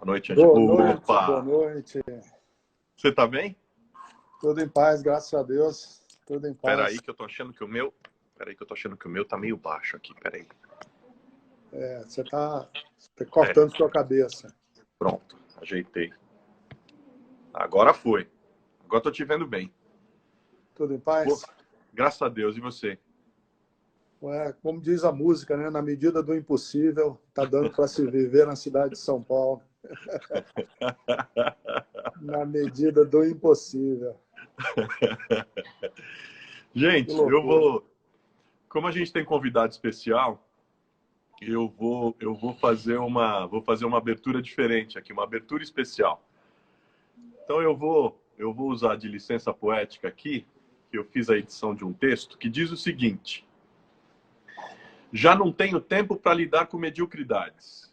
Boa noite, Angel. Boa noite, boa Opa! noite. Você tá bem? Tudo em paz, graças a Deus. Tudo em Pera paz. aí que eu tô achando que o meu... Pera aí que eu tô achando que o meu tá meio baixo aqui. Pera aí. Você tá cortando sua cabeça. Pronto. Ajeitei. Agora foi. Agora tô te vendo bem. Tudo em Pô, paz? graças a Deus. E você? Como diz a música, né? Na medida do impossível, tá dando para se viver na cidade de São Paulo. Na medida do impossível. Que Gente, eu loucura. vou... Como a gente tem convidado especial, vou fazer uma abertura diferente aqui, uma abertura especial. Então eu vou usar de licença poética aqui, que eu fiz a edição de um texto que diz o seguinte: já não tenho tempo para lidar com mediocridades.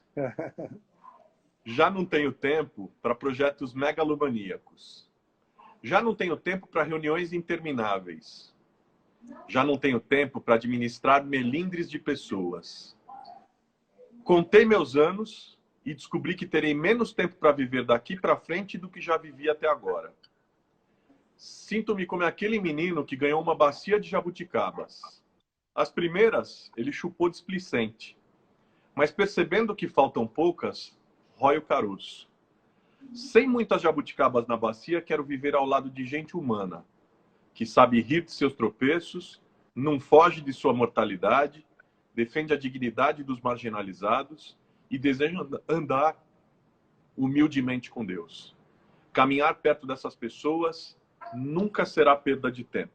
Já não tenho tempo para projetos megalomaníacos. Já não tenho tempo para reuniões intermináveis. Já não tenho tempo para administrar melindres de pessoas. Contei meus anos e descobri que terei menos tempo para viver daqui para frente do que já vivi até agora. Sinto-me como aquele menino que ganhou uma bacia de jabuticabas. As primeiras ele chupou displicente, mas percebendo que faltam poucas, rói o caroço. Sem muitas jabuticabas na bacia, quero viver ao lado de gente humana, que sabe rir de seus tropeços, não foge de sua mortalidade, defende a dignidade dos marginalizados e deseja andar humildemente com Deus. Caminhar perto dessas pessoas nunca será perda de tempo.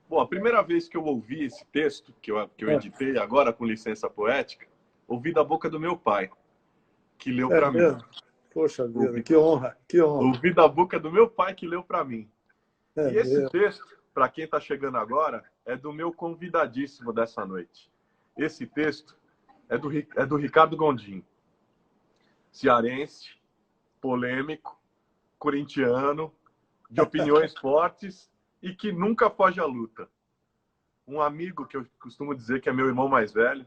Bom, a primeira vez que eu ouvi esse texto, que eu editei agora com licença poética, ouvi da boca do meu pai, que leu É para mim. mesmo? Poxa vida, Ouvi, que honra, que honra. ouvi da boca do meu pai, que leu para mim. É E esse mesmo. texto, para quem está chegando agora, é do meu convidadíssimo dessa noite. Esse texto é do Ricardo Gondim, cearense, polêmico, corintiano, de opiniões fortes e que nunca foge à luta. Um amigo que eu costumo dizer que é meu irmão mais velho,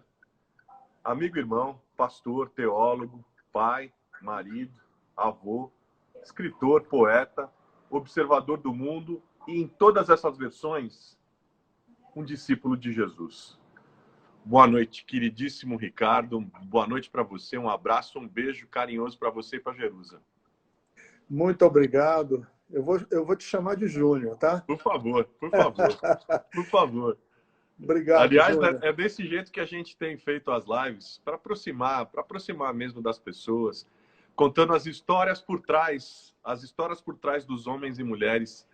amigo irmão, pastor, teólogo, pai, marido, avô, escritor, poeta, observador do mundo e, em todas essas versões, um discípulo de Jesus. Boa noite, queridíssimo Ricardo. Boa noite para você. Um abraço, um beijo carinhoso para você e para Jerusa. Muito obrigado. Eu vou te chamar de Júnior, tá? Por favor, por favor, por favor. Obrigado, Aliás, Júnior. é desse jeito que a gente tem feito as lives, para aproximar mesmo das pessoas, contando as histórias por trás dos homens e mulheres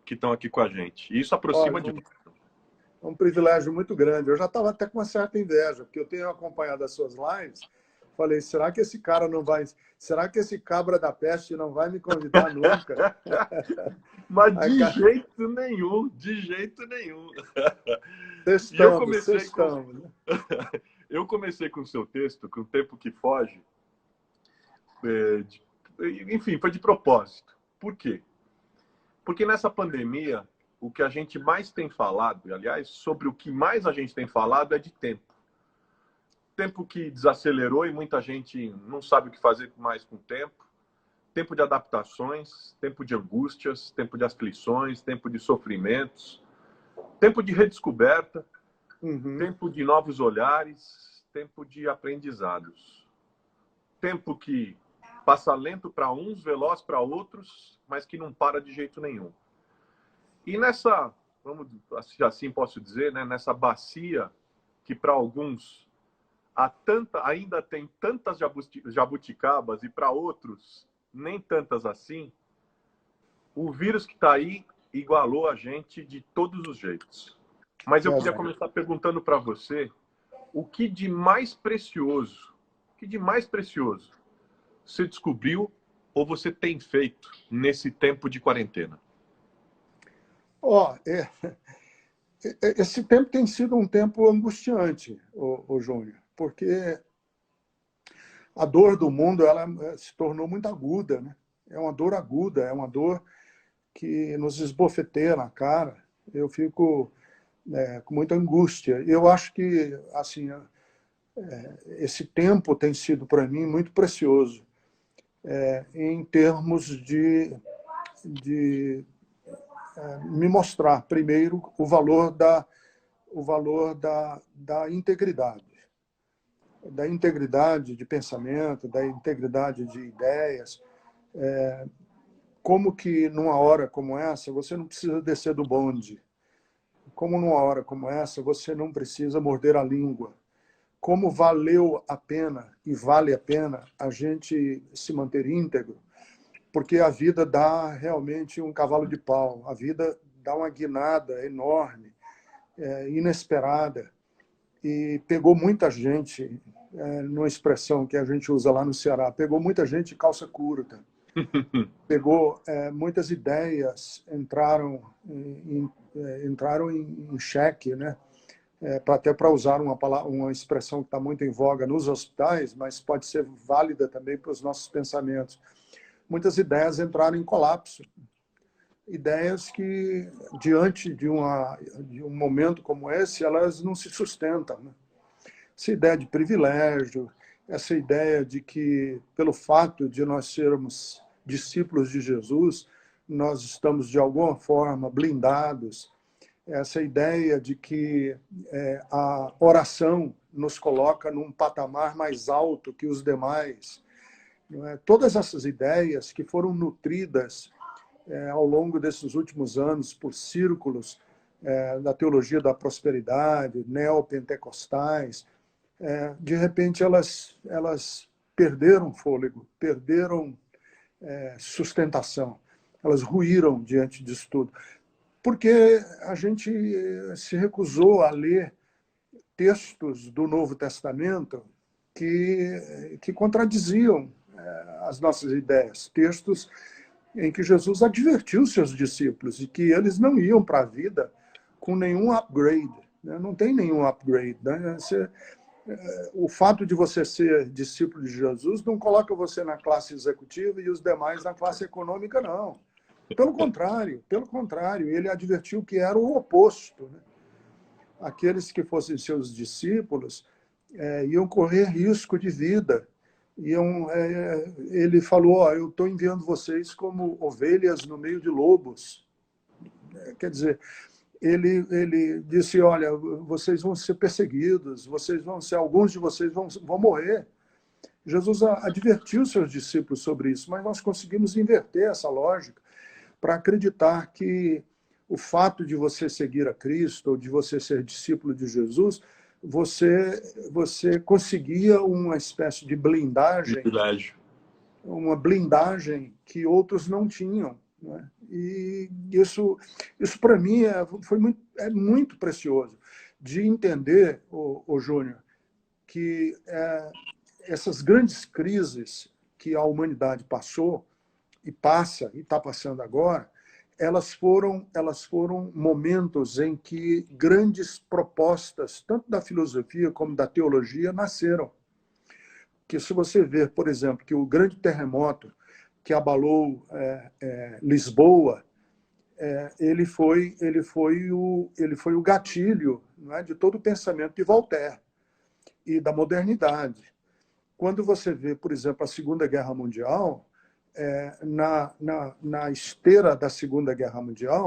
que estão aqui com a gente. E isso aproxima Olha, de... é um privilégio muito grande. Eu já estava até com uma certa inveja, porque eu tenho acompanhado as suas lives. Falei, será que esse cara não vai... Será que esse cabra da peste não vai me convidar nunca? Mas Aí, de cara, jeito nenhum, de jeito nenhum. E sextamos, né? eu comecei com o seu texto, com o tempo que foge, enfim, foi de propósito. Por quê? Porque nessa pandemia, o que a gente mais tem falado, e aliás, sobre o que mais a gente tem falado é de tempo. Tempo que desacelerou e muita gente não sabe o que fazer mais com o tempo. Tempo de adaptações, tempo de angústias, tempo de aflições, tempo de sofrimentos, tempo de redescoberta, Uhum. tempo de novos olhares, tempo de aprendizados. Tempo que passa lento para uns, veloz para outros, mas que não para de jeito nenhum. E nessa, vamos assim posso dizer, né, nessa bacia que para alguns ainda tem tantas jabuticabas e para outros nem tantas assim, o vírus que está aí igualou a gente de todos os jeitos. Mas eu queria começar perguntando para você o que de mais precioso, você descobriu ou você tem feito nesse tempo de quarentena? Esse tempo tem sido um tempo angustiante, o Júnior, porque a dor do mundo ela se tornou muito aguda, né? É uma dor aguda, é uma dor que nos esbofeteia na cara. Eu fico com muita angústia. Eu acho que assim esse tempo tem sido para mim muito precioso, em termos de me mostrar, primeiro, o valor da integridade. Da integridade de pensamento, da integridade de ideias. Como que, numa hora como essa, você não precisa descer do bonde. Como numa hora como essa, você não precisa morder a língua. Como valeu a pena e vale a pena a gente se manter íntegro, porque a vida dá realmente um cavalo de pau, a vida dá uma guinada enorme, inesperada, e pegou muita gente, numa expressão que a gente usa lá no Ceará, pegou muita gente de calça curta, pegou muitas ideias, entraram em xeque, né? Até para usar uma expressão que está muito em voga nos hospitais, mas pode ser válida também para os nossos pensamentos. Muitas ideias entraram em colapso. Ideias que, diante de um momento como esse, elas não se sustentam, né? Essa ideia de privilégio, essa ideia de que, pelo fato de nós sermos discípulos de Jesus, nós estamos, de alguma forma, blindados. Essa ideia de que a oração nos coloca num patamar mais alto que os demais. Não é? Todas essas ideias que foram nutridas ao longo desses últimos anos por círculos da teologia da prosperidade, neopentecostais, de repente elas perderam fôlego, perderam sustentação, elas ruíram diante disso tudo. Porque a gente se recusou a ler textos do Novo Testamento que contradiziam as nossas ideias, textos em que Jesus advertiu seus discípulos de que eles não iam para a vida com nenhum upgrade, né? Não tem nenhum upgrade, né? O fato de você ser discípulo de Jesus não coloca você na classe executiva e os demais na classe econômica, não. Pelo contrário, ele advertiu que era o oposto, né? Aqueles que fossem seus discípulos iam correr risco de vida. Ele falou, eu estou enviando vocês como ovelhas no meio de lobos. Quer dizer, ele disse, olha, vocês vão ser perseguidos, alguns de vocês vão morrer. Jesus advertiu seus discípulos sobre isso, mas nós conseguimos inverter essa lógica para acreditar que o fato de você seguir a Cristo, ou de você ser discípulo de Jesus, você conseguia uma espécie de blindagem, uma blindagem que outros não tinham, né? E isso para mim é muito precioso, de entender, o Júnior, que essas grandes crises que a humanidade passou, e passa, e está passando agora, elas foram momentos em que grandes propostas, tanto da filosofia como da teologia, nasceram. Que se você ver, por exemplo, que o grande terremoto que abalou Lisboa, ele foi o gatilho, não é, de todo o pensamento de Voltaire e da modernidade. Quando você vê, por exemplo, a Segunda Guerra Mundial, na esteira da Segunda Guerra Mundial,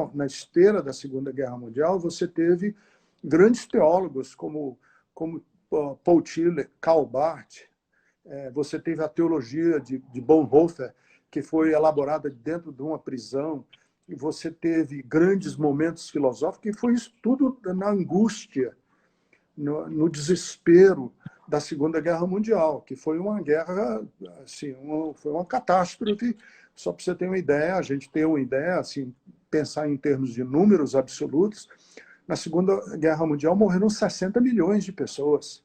você teve grandes teólogos como Paul Tillich, Karl Barth, você teve a teologia de Bonhoeffer, que foi elaborada dentro de uma prisão, e você teve grandes momentos filosóficos, que foi isso tudo na angústia, no desespero da Segunda Guerra Mundial, que foi uma guerra, assim, foi uma catástrofe. Só para você ter uma ideia, a gente tem uma ideia, assim, pensar em termos de números absolutos, na Segunda Guerra Mundial morreram 60 milhões de pessoas.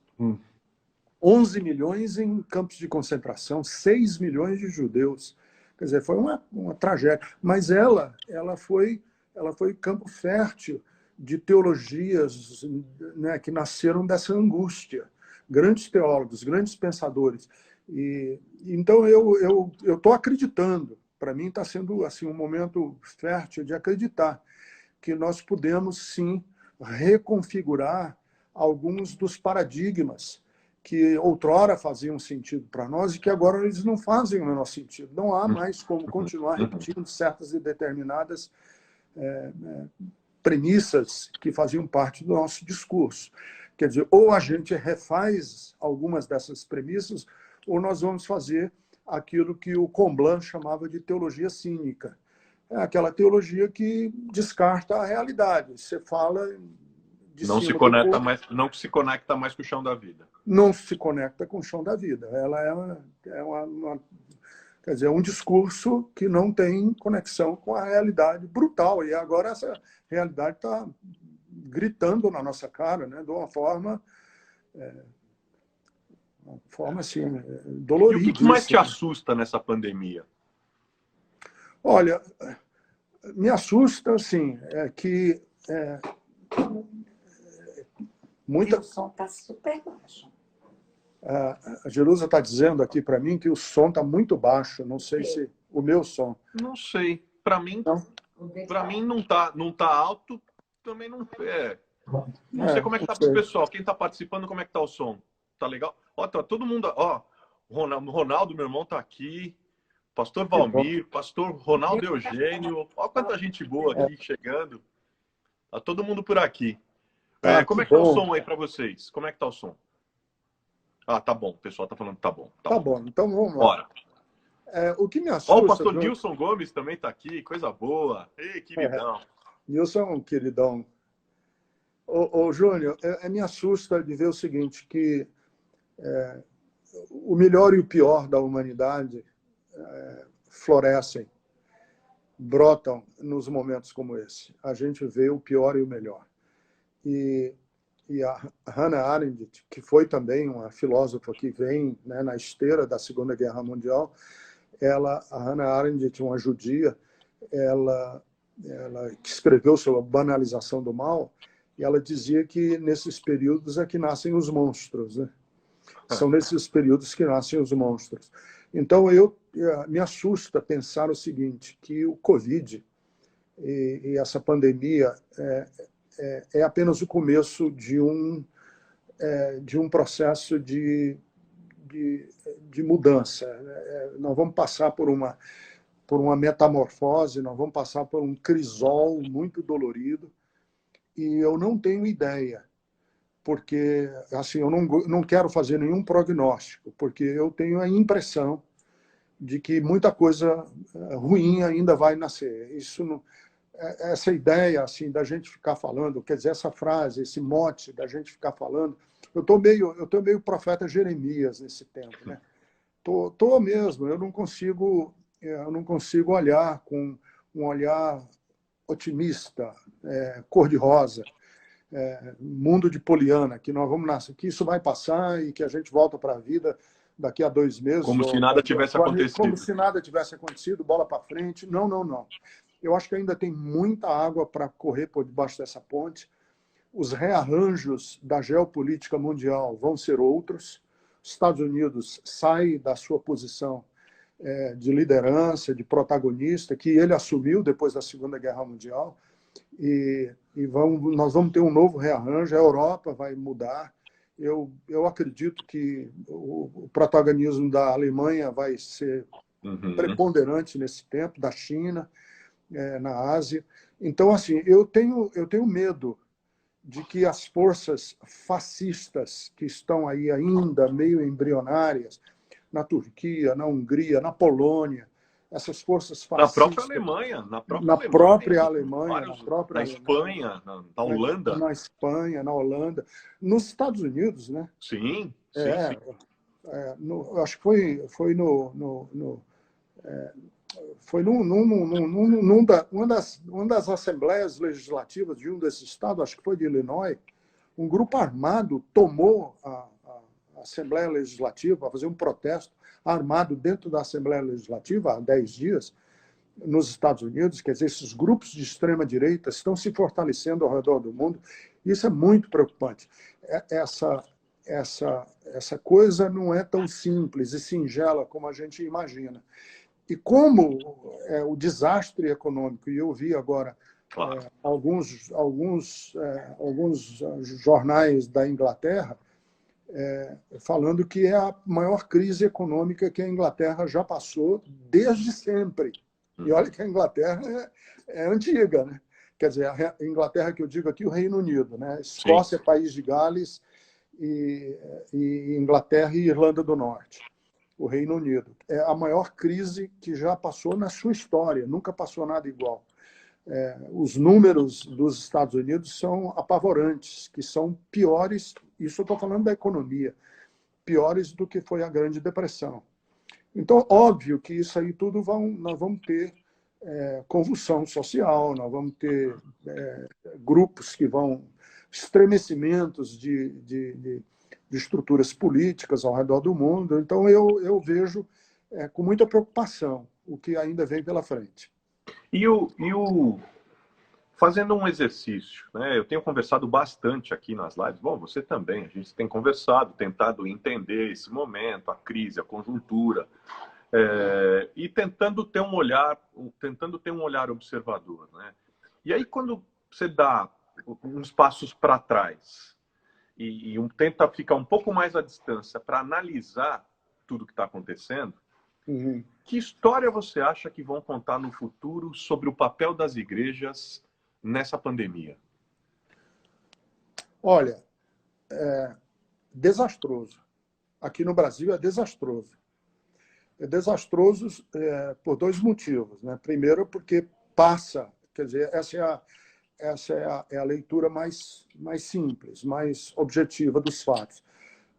11 milhões em campos de concentração, 6 milhões de judeus. Quer dizer, foi uma tragédia. Mas ela foi campo fértil de teologias, né, que nasceram dessa angústia. Grandes teólogos, grandes pensadores. Então, eu estou acreditando. Para mim, está sendo assim, um momento fértil de acreditar que nós podemos, sim, reconfigurar alguns dos paradigmas que outrora faziam sentido para nós e que agora eles não fazem o menor sentido. Não há mais como continuar repetindo certas e determinadas premissas que faziam parte do nosso discurso. Quer dizer, ou a gente refaz algumas dessas premissas, ou nós vamos fazer aquilo que o Comblan chamava de teologia cínica. É aquela teologia que descarta a realidade. Você fala de não se cima conecta do mais, não se conecta mais com o chão da vida. não se conecta com o chão da vida. Ela quer dizer, um discurso que não tem conexão com a realidade brutal. E agora essa realidade está gritando na nossa cara, né, de uma forma assim, dolorida. E o que mais te assusta nessa pandemia? Olha, me assusta, assim, que muita... O som está super baixo. A Jerusa está dizendo aqui para mim que o som está muito baixo. Não sei se o meu som. Não sei. Para mim, não tá alto. Também não é. Não sei como é que tá pro pessoal. Quem está participando, como é que tá o som? Tá legal? Ó, tá todo mundo. Ó, Ronaldo, meu irmão, tá aqui. Pastor Valmir, Pastor Ronaldo Eugênio. Ó, quanta gente boa aqui chegando. Tá todo mundo por aqui. Como é que tá o som aí para vocês? Como é que tá o som? Ah, tá bom. O pessoal tá falando que tá bom. Tá bom. Então vamos lá. Bora. O que me assusta... Ó, o pastor Nilson Gomes também tá aqui. Coisa boa. Ei, queridão. Nilson é um queridão. Ô Júnior, me assusta de ver o seguinte, que o melhor e o pior da humanidade florescem, brotam nos momentos como esse. A gente vê o pior e o melhor. E a Hannah Arendt, que foi também uma filósofa que vem, né, na esteira da Segunda Guerra Mundial, a Hannah Arendt, uma judia, ela que escreveu sobre a banalização do mal, e ela dizia que nesses períodos é que nascem os monstros, né? São nesses períodos que nascem os monstros. Então, me assusta pensar o seguinte, que o Covid e essa pandemia é apenas o começo de um processo de mudança. Nós vamos passar por uma metamorfose, nós vamos passar por um crisol muito dolorido, e eu não tenho ideia, porque assim, eu não quero fazer nenhum prognóstico, porque eu tenho a impressão de que muita coisa ruim ainda vai nascer. Isso não, essa ideia assim da gente ficar falando, quer dizer, essa frase, esse mote da gente ficar falando, eu tô meio profeta Jeremias nesse tempo, né? Tô mesmo, eu não consigo olhar com um olhar otimista, cor-de-rosa, mundo de Poliana, que nós vamos nascer, que isso vai passar e que a gente volta para a vida daqui a 2 meses. Como se nada tivesse acontecido. Como se nada tivesse acontecido, bola para frente. Não. Eu acho que ainda tem muita água para correr por debaixo dessa ponte. Os rearranjos da geopolítica mundial vão ser outros. Os Estados Unidos sai da sua posição de liderança, de protagonista, que ele assumiu depois da Segunda Guerra Mundial, e nós vamos ter um novo rearranjo. A Europa vai mudar. Eu acredito que o protagonismo da Alemanha vai ser preponderante nesse tempo, da China, na Ásia. Então, assim, eu tenho medo de que as forças fascistas que estão aí ainda meio embrionárias, na Turquia, na Hungria, na Polônia, essas forças fascistas... Na própria Alemanha, na Espanha, na Holanda. Na Espanha, na Holanda. Nos Estados Unidos, né? Sim. Acho que foi uma das assembleias legislativas de um desses estados, acho que foi de Illinois, um grupo armado tomou a Assembleia Legislativa para fazer um protesto armado dentro da Assembleia Legislativa há 10 dias nos Estados Unidos. Quer dizer, esses grupos de extrema-direita estão se fortalecendo ao redor do mundo. Isso é muito preocupante. Essa coisa não é tão simples e singela como a gente imagina. E como o desastre econômico, e eu vi agora alguns jornais da Inglaterra falando que é a maior crise econômica que a Inglaterra já passou desde sempre. E olha que a Inglaterra é antiga, né? Quer dizer, a Inglaterra que eu digo aqui, o Reino Unido, né? Escócia, sim, País de Gales, e Inglaterra e Irlanda do Norte, o Reino Unido. É a maior crise que já passou na sua história, nunca passou nada igual. Os números dos Estados Unidos são apavorantes, que são piores, isso eu estou falando da economia, piores do que foi a Grande Depressão. Então, óbvio que isso aí tudo nós vamos ter convulsão social, nós vamos ter grupos que vão, estremecimentos de estruturas políticas ao redor do mundo. Então, eu vejo com muita preocupação o que ainda vem pela frente. Fazendo um exercício, né? Eu tenho conversado bastante aqui nas lives, bom, você também, a gente tem conversado, tentado entender esse momento, a crise, a conjuntura, e tentando ter um olhar observador, né? E aí, quando você dá uns passos para trás e tenta ficar um pouco mais à distância para analisar tudo que está acontecendo, que história você acha que vão contar no futuro sobre o papel das igrejas nessa pandemia? Olha, desastroso. Aqui no Brasil é desastroso. É desastroso por dois motivos, né? Primeiro, porque passa, quer dizer, essa é a leitura mais simples, mais objetiva dos fatos.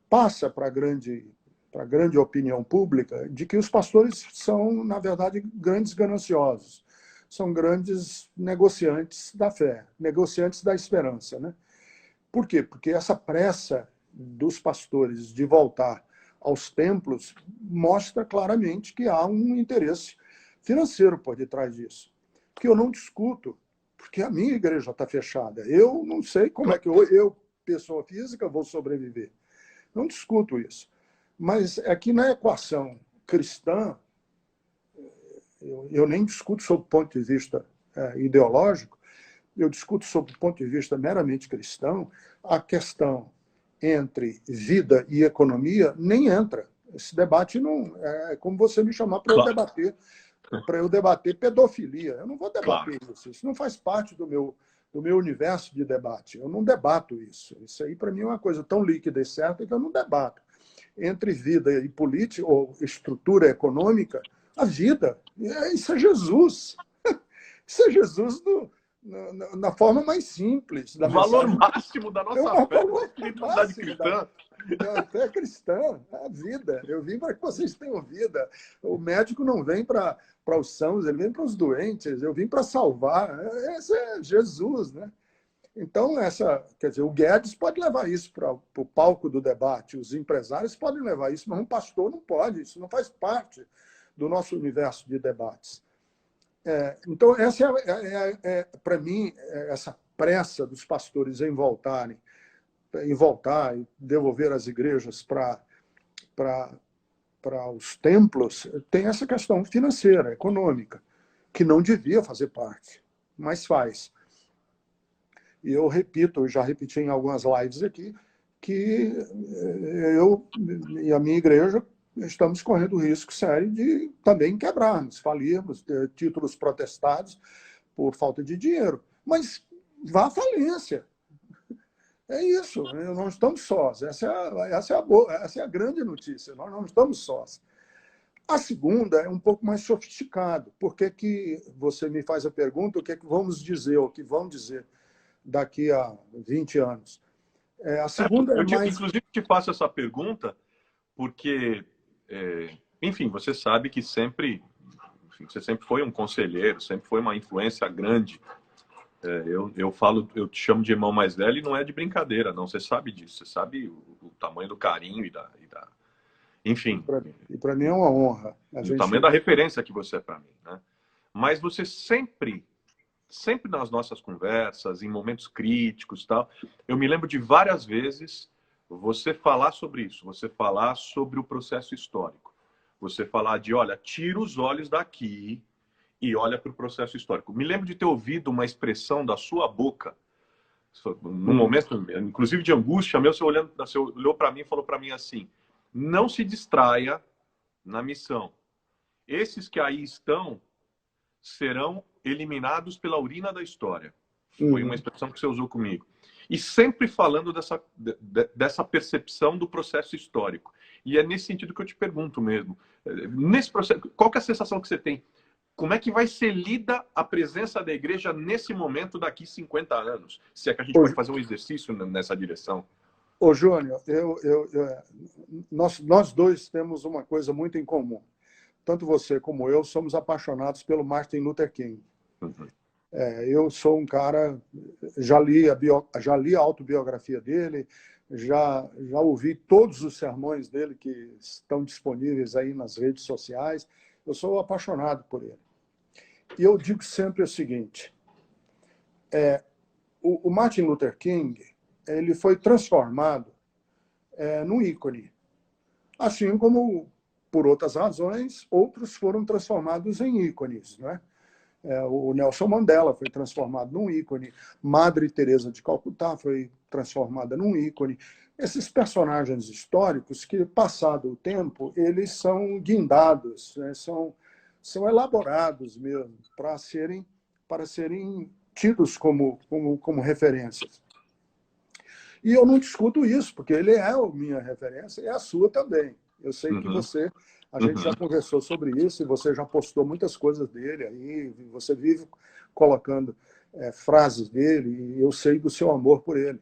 Passa para a grande opinião pública de que os pastores são, na verdade, grandes gananciosos. São grandes negociantes da fé, negociantes da esperança, né? Por quê? Porque essa pressa dos pastores de voltar aos templos mostra claramente que há um interesse financeiro por detrás disso. Que eu não discuto, porque a minha igreja está fechada. Eu não sei como é que eu, pessoa física, vou sobreviver. Não discuto isso. Mas aqui na equação cristã, eu nem discuto sob o ponto de vista ideológico, eu discuto sob o ponto de vista meramente cristão, a questão entre vida e economia nem entra. Esse debate não é como você me chamar para eu debater pedofilia. Eu não vou debater isso não faz parte do meu universo de debate. Eu não debato isso. Isso aí, para mim, é uma coisa tão líquida e certa que eu não debato. Entre vida e política, ou estrutura econômica, a vida, isso é Jesus. Isso é Jesus na forma mais simples. O valor máximo da nossa fé, da espiritualidade cristã. Da fé cristã, a vida. Eu vim para que vocês tenham vida. O médico não vem para os sãos, ele vem para os doentes. Eu vim para salvar. Esse é Jesus, né? Então, quer dizer, o Guedes pode levar isso para o palco do debate, os empresários podem levar isso, mas um pastor não pode, isso não faz parte do nosso universo de debates. Então, essa para mim, essa pressa dos pastores em voltar e devolver as igrejas para os templos, tem essa questão financeira, econômica, que não devia fazer parte, mas faz. E eu repito, eu já repeti em algumas lives aqui, que eu e a minha igreja estamos correndo risco sério de também quebrarmos, falirmos, ter títulos protestados por falta de dinheiro. Mas vá à falência. É isso, nós não estamos sós. Essa é a grande notícia, nós não estamos sós. A segunda é um pouco mais sofisticado. Por que você me faz a pergunta, o que vamos dizer, ou o que vão dizer daqui a 20 anos? A segunda Inclusive, te faço essa pergunta porque, enfim, você sabe que você sempre foi um conselheiro, sempre foi uma influência grande. Eu te chamo de irmão mais velho e não é de brincadeira, não. Você sabe disso, você sabe o tamanho do carinho enfim. E para mim é uma honra. O tamanho da referência que você é para mim, né? Mas você sempre nas nossas conversas, em momentos críticos, tal, eu me lembro de várias vezes você falar sobre isso, você falar sobre o processo histórico, você falar de, olha, tira os olhos daqui e olha para o processo histórico. Me lembro de ter ouvido uma expressão da sua boca num momento, inclusive de angústia meu, você olhou para mim e falou para mim assim: não se distraia na missão. Esses que aí estão serão eliminados pela urina da história. Foi uma expressão que você usou comigo. E sempre falando dessa percepção do processo histórico. E é nesse sentido que eu te pergunto mesmo. Nesse processo, qual que é a sensação que você tem? Como é que vai ser lida a presença da igreja nesse momento daqui 50 anos? Se é que a gente pode fazer um exercício nessa direção. Ô, Júnior, nós dois temos uma coisa muito em comum. Tanto você como eu somos apaixonados pelo Martin Luther King. Uhum. Eu sou um cara, já li a autobiografia dele, já ouvi todos os sermões dele que estão disponíveis aí nas redes sociais. Eu sou apaixonado por ele. E eu digo sempre o seguinte, o Martin Luther King, ele foi transformado num ícone. Assim como, por outras razões, outros foram transformados em ícones, né? O Nelson Mandela foi transformado num ícone, Madre Teresa de Calcutá foi transformada num ícone. Esses personagens históricos que, passado o tempo, eles são guindados, né? São elaborados mesmo para serem tidos como referências. E eu não discuto isso, porque ele é a minha referência e é a sua também. Eu sei que a gente já conversou sobre isso e você já postou muitas coisas dele aí, você vive colocando frases dele e eu sei do seu amor por ele,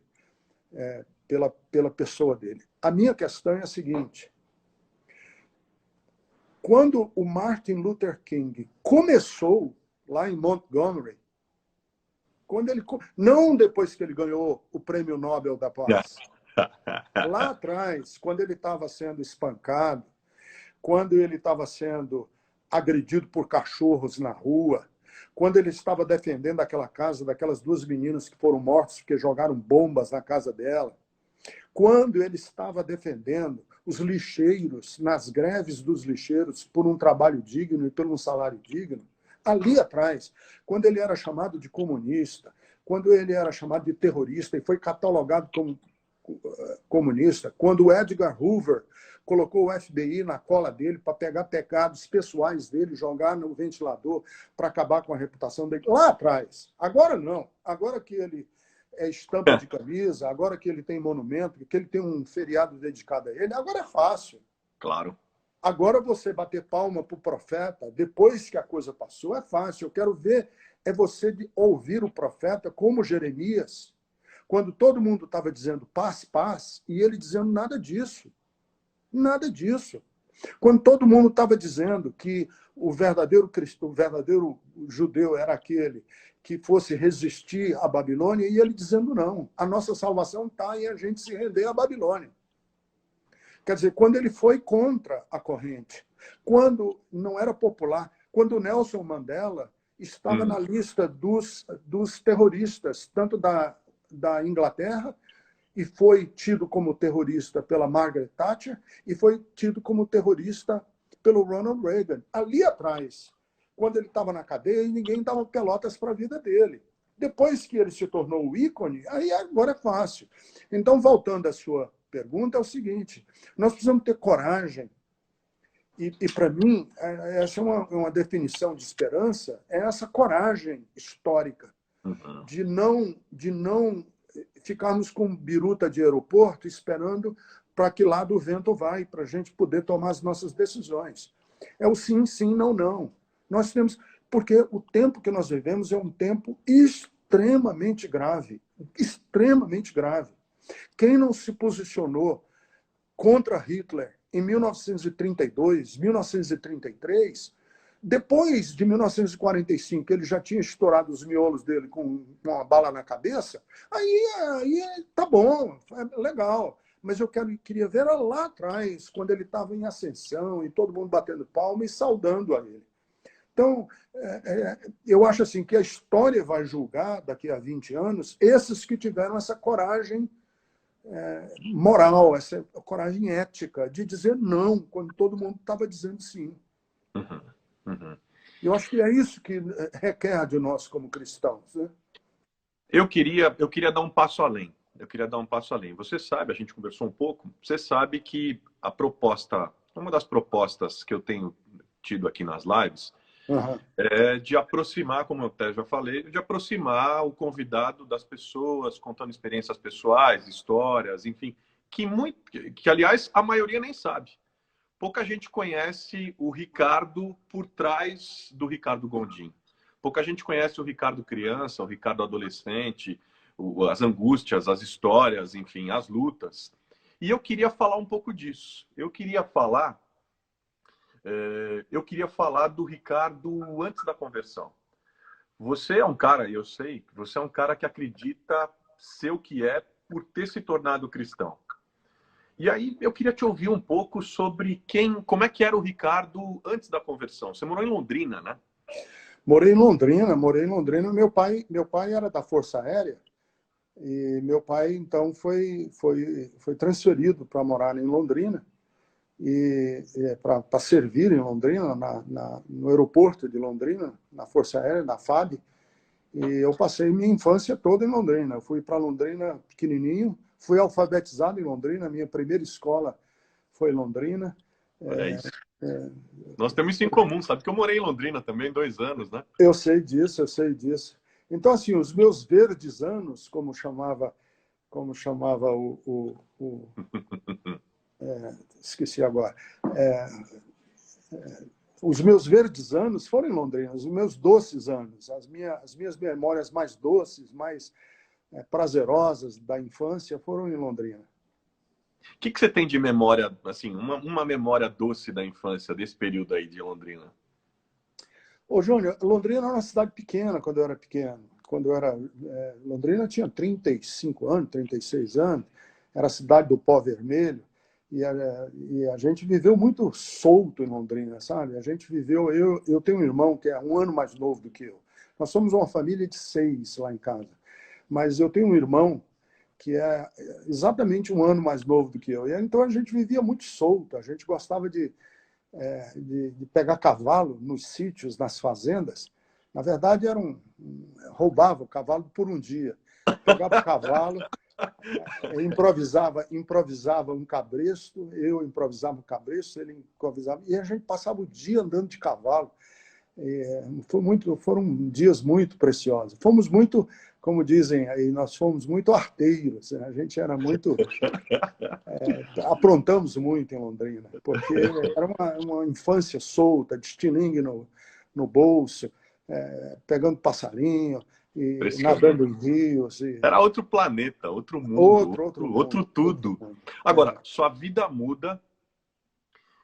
pela pessoa dele. A minha questão é a seguinte: quando o Martin Luther King começou lá em Montgomery, não depois que ele ganhou o Prêmio Nobel da Paz, lá atrás, quando ele estava sendo espancado, quando ele estava sendo agredido por cachorros na rua, quando ele estava defendendo aquela casa daquelas duas meninas que foram mortas porque jogaram bombas na casa dela, quando ele estava defendendo os lixeiros, nas greves dos lixeiros, por um trabalho digno e por um salário digno, ali atrás, quando ele era chamado de comunista, quando ele era chamado de terrorista e foi catalogado como comunista, quando o Edgar Hoover colocou o FBI na cola dele para pegar pecados pessoais dele, jogar no ventilador para acabar com a reputação dele, lá atrás. Agora não. Agora que ele é estampa de camisa, agora que ele tem monumento, que ele tem um feriado dedicado a ele, agora é fácil. Claro. Agora você bater palma para o profeta, depois que a coisa passou, é fácil. Eu quero ver você ouvir o profeta como Jeremias, quando todo mundo estava dizendo paz, paz, e ele dizendo nada disso. Nada disso. Quando todo mundo estava dizendo que o verdadeiro judeu era aquele que fosse resistir à Babilônia, e ele dizendo não, a nossa salvação está em a gente se render à Babilônia. Quer dizer, quando ele foi contra a corrente, quando não era popular, quando o Nelson Mandela estava na lista dos terroristas, tanto da Inglaterra, e foi tido como terrorista pela Margaret Thatcher, e foi tido como terrorista pelo Ronald Reagan. Ali atrás, quando ele estava na cadeia, ninguém dava pelotas para a vida dele. Depois que ele se tornou o ícone, aí agora é fácil. Então, voltando à sua pergunta, é o seguinte: nós precisamos ter coragem, e para mim, essa é uma definição de esperança, é essa coragem histórica de não ficarmos com biruta de aeroporto esperando para que lado o vento vai, para a gente poder tomar as nossas decisões. É o sim, sim, não, não. Nós temos, porque o tempo que nós vivemos é um tempo extremamente grave, extremamente grave. Quem não se posicionou contra Hitler em 1932, 1933, depois de 1945, ele já tinha estourado os miolos dele com uma bala na cabeça, aí tá bom, é legal. Mas eu queria ver lá atrás, quando ele estava em ascensão e todo mundo batendo palma e saudando a ele. Então, eu acho assim que a história vai julgar, daqui a 20 anos, esses que tiveram essa coragem moral, essa coragem ética de dizer não, quando todo mundo estava dizendo sim. Eu acho que é isso que requer de nós como cristãos, né? eu queria dar um passo além. Eu queria dar um passo além. Você sabe, a gente conversou um pouco, você sabe que a proposta, uma das propostas que eu tenho tido aqui nas lives Aham. é de aproximar, como eu até já falei, de aproximar o convidado das pessoas, contando experiências pessoais, histórias, enfim, que aliás a maioria nem sabe. Pouca gente conhece o Ricardo por trás do Ricardo Gondim. Pouca gente conhece o Ricardo criança, o Ricardo adolescente, as angústias, as histórias, enfim, as lutas. E eu queria falar um pouco disso. Eu queria falar do Ricardo antes da conversão. Você é um cara, eu sei, você é um cara que acredita ser o que é por ter se tornado cristão. E aí eu queria te ouvir um pouco sobre como é que era o Ricardo antes da conversão. Você morou em Londrina, né? Morei em Londrina, morei em Londrina. Meu pai era da Força Aérea e meu pai, então, foi transferido para morar em Londrina e para servir em Londrina, no aeroporto de Londrina, na Força Aérea, na FAB. E eu passei minha infância toda em Londrina. Eu fui para Londrina pequenininho, fui alfabetizado em Londrina, minha primeira escola foi em Londrina. Olha isso. Nós temos isso em comum, sabe? Que eu morei em Londrina também 2 anos, né? Eu sei disso, eu sei disso. Então, assim, os meus verdes anos, como chamava esqueci agora. É, os meus verdes anos foram em Londrina, os meus doces anos, as minhas memórias mais doces, mais prazerosas da infância foram em Londrina. O que você tem de memória, assim, uma memória doce da infância, desse período aí de Londrina? Ô, Júnior, Londrina era uma cidade pequena quando eu era pequeno. Londrina tinha 35 anos, 36 anos, era a cidade do pó vermelho, e a gente viveu muito solto em Londrina, sabe? A gente viveu. Eu tenho um irmão que é um ano mais novo do que eu. Nós somos uma família de 6 lá em casa, mas eu tenho um irmão que é exatamente um ano mais novo do que eu. E então a gente vivia muito solto, a gente gostava de pegar cavalo nos sítios, nas fazendas. Na verdade, roubava o cavalo por um dia. Pegava o cavalo, improvisava um cabresto, eu improvisava um cabresto, ele improvisava, e a gente passava o dia andando de cavalo. Foram dias muito preciosos. Fomos muito, como dizem aí, nós fomos muito arteiros, né? A gente era muito. Aprontamos muito em Londrina, porque era uma infância solta, de estilingue no bolso, pegando passarinho, e nadando em rios. Era outro planeta, outro mundo, Outro outro mundo. Outro tudo. mundo. Agora, sua vida muda,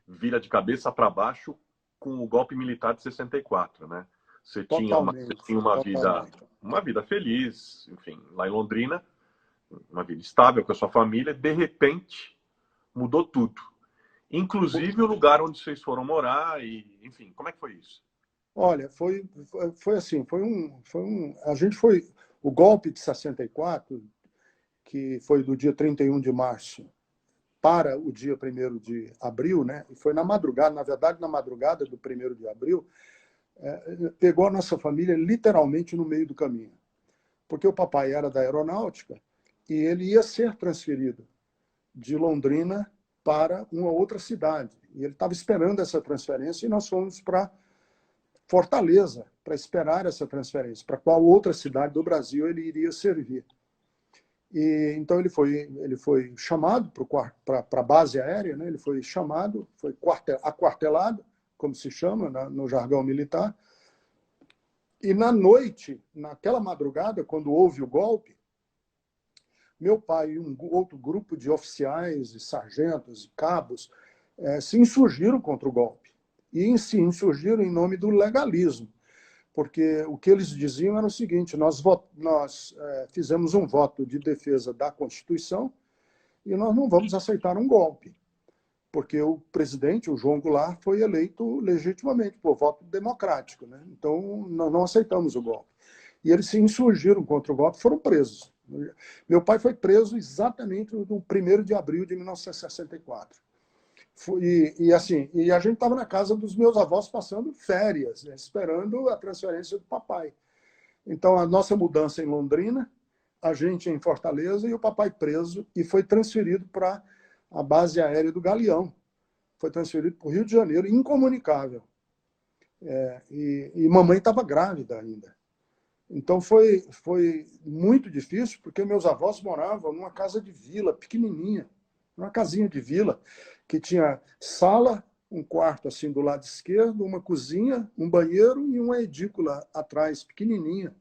vira de cabeça para baixo com o golpe militar de 64, né? Você tinha Totalmente. uma vida feliz, enfim, lá em Londrina, uma vida estável com a sua família, de repente mudou tudo. Inclusive o lugar onde vocês foram morar e, enfim, como é que foi isso? Olha, foi assim, o golpe de 64, que foi do dia 31 de março para o dia 1º de abril, né? E foi na madrugada, na verdade, na madrugada do 1º de abril, pegou a nossa família literalmente no meio do caminho. Porque o papai era da aeronáutica e ele ia ser transferido de Londrina para uma outra cidade. E ele estava esperando essa transferência e nós fomos para Fortaleza para esperar essa transferência, para qual outra cidade do Brasil ele iria servir. E então ele foi chamado para a base aérea, né? Ele foi chamado, foi aquartelado, como se chama no jargão militar. E na noite, naquela madrugada, quando houve o golpe, meu pai e um outro grupo de oficiais, e sargentos e cabos se insurgiram contra o golpe. E se insurgiram em nome do legalismo, porque o que eles diziam era o seguinte: nós fizemos um voto de defesa da Constituição e nós não vamos aceitar um golpe, porque o presidente, o João Goulart, foi eleito legitimamente por voto democrático, né? Então nós não aceitamos o golpe. E eles se insurgiram contra o golpe e foram presos. Meu pai foi preso exatamente no 1º de abril de 1964. E a gente estava na casa dos meus avós passando férias, né, esperando a transferência do papai. Então, a nossa mudança em Londrina, a gente em Fortaleza e o papai preso, e foi transferido para a base aérea do Galeão. Foi transferido para o Rio de Janeiro, incomunicável. E mamãe estava grávida ainda. Então, foi muito difícil, porque meus avós moravam numa casa de vila, pequenininha, uma casinha de vila, que tinha sala, um quarto assim do lado esquerdo, uma cozinha, um banheiro e uma edícula atrás, pequenininha.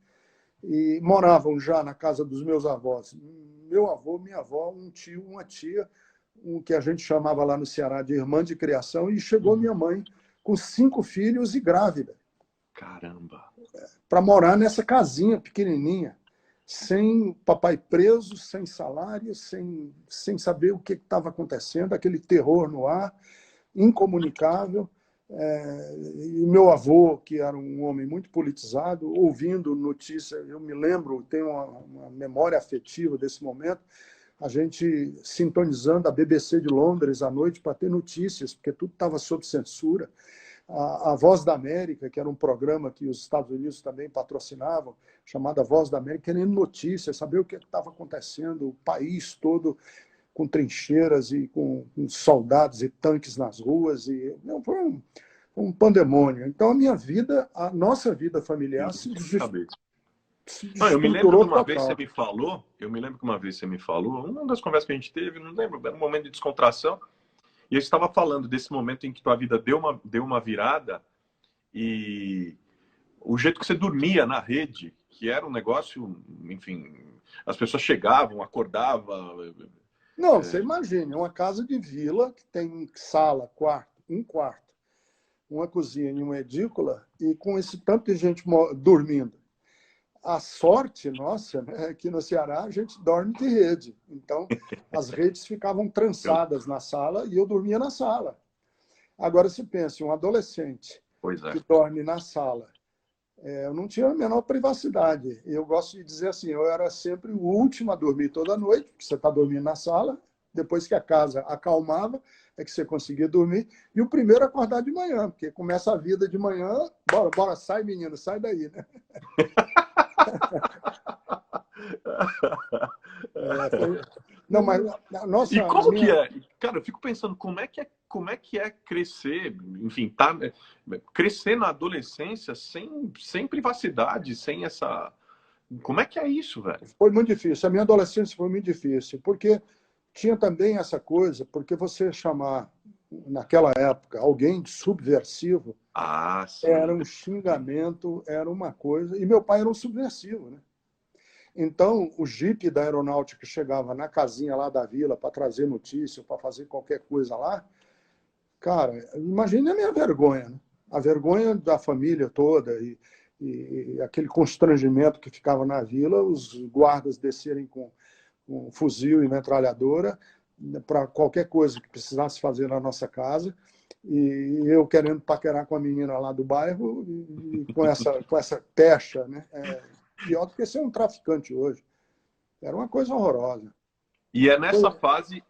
E moravam já na casa dos meus avós. Meu avô, minha avó, um tio, uma tia, um que a gente chamava lá no Ceará de irmã de criação, e chegou minha mãe com 5 filhos e grávida. Caramba! Para morar nessa casinha pequenininha, sem papai preso, sem salário, sem saber o que estava acontecendo, aquele terror no ar, incomunicável. E meu avô, que era um homem muito politizado, ouvindo notícia, eu me lembro, tenho uma memória afetiva desse momento, a gente sintonizando a BBC de Londres à noite para ter notícias, porque tudo estava sob censura. A Voz da América, que era um programa que os Estados Unidos também patrocinavam, chamada Voz da América, querendo notícias, saber o que estava acontecendo, o país todo com trincheiras e com soldados e tanques nas ruas. Não, foi um pandemônio. Então, a nossa vida familiar se Eu me lembro desestruturou de uma vez total. você me falou, uma das conversas que a gente teve, não lembro, era um momento de descontração, e eu estava falando desse momento em que tua vida deu uma virada, e o jeito que você dormia na rede, que era um negócio, enfim, as pessoas chegavam, acordavam. Não, você imagina, uma casa de vila que tem sala, um quarto, uma cozinha e uma edícula, e com esse tanto de gente dormindo. A sorte nossa, né, é que no Ceará a gente dorme de rede. Então, as redes ficavam trançadas na sala e eu dormia na sala. Agora, se pensa, um adolescente que dorme na sala, eu não tinha a menor privacidade. Eu gosto de dizer assim, eu era sempre o último a dormir toda noite, porque você está dormindo na sala, depois que a casa acalmava, é que você conseguia dormir, e o primeiro a acordar de manhã, porque começa a vida de manhã, bora, sai menino, sai daí, né? Não, mas nossa, e como que é? Cara, eu fico pensando como é que é crescer, enfim, crescer na adolescência sem privacidade, sem essa. Como é que é isso, velho? Foi muito difícil. A minha adolescência foi muito difícil, porque tinha também essa coisa, porque você chamar, naquela época, alguém de subversivo, era um xingamento, era uma coisa. E meu pai era um subversivo, né? Então, o jipe da aeronáutica chegava na casinha lá da vila para trazer notícia, para fazer qualquer coisa lá. Cara, imagine a minha vergonha, né? A vergonha da família toda e aquele constrangimento que ficava na vila, os guardas descerem com fuzil e metralhadora para qualquer coisa que precisasse fazer na nossa casa, e eu querendo paquerar com a menina lá do bairro e com essa pecha, né? Pior do que ser um traficante hoje. Era uma coisa horrorosa. E é nessa fase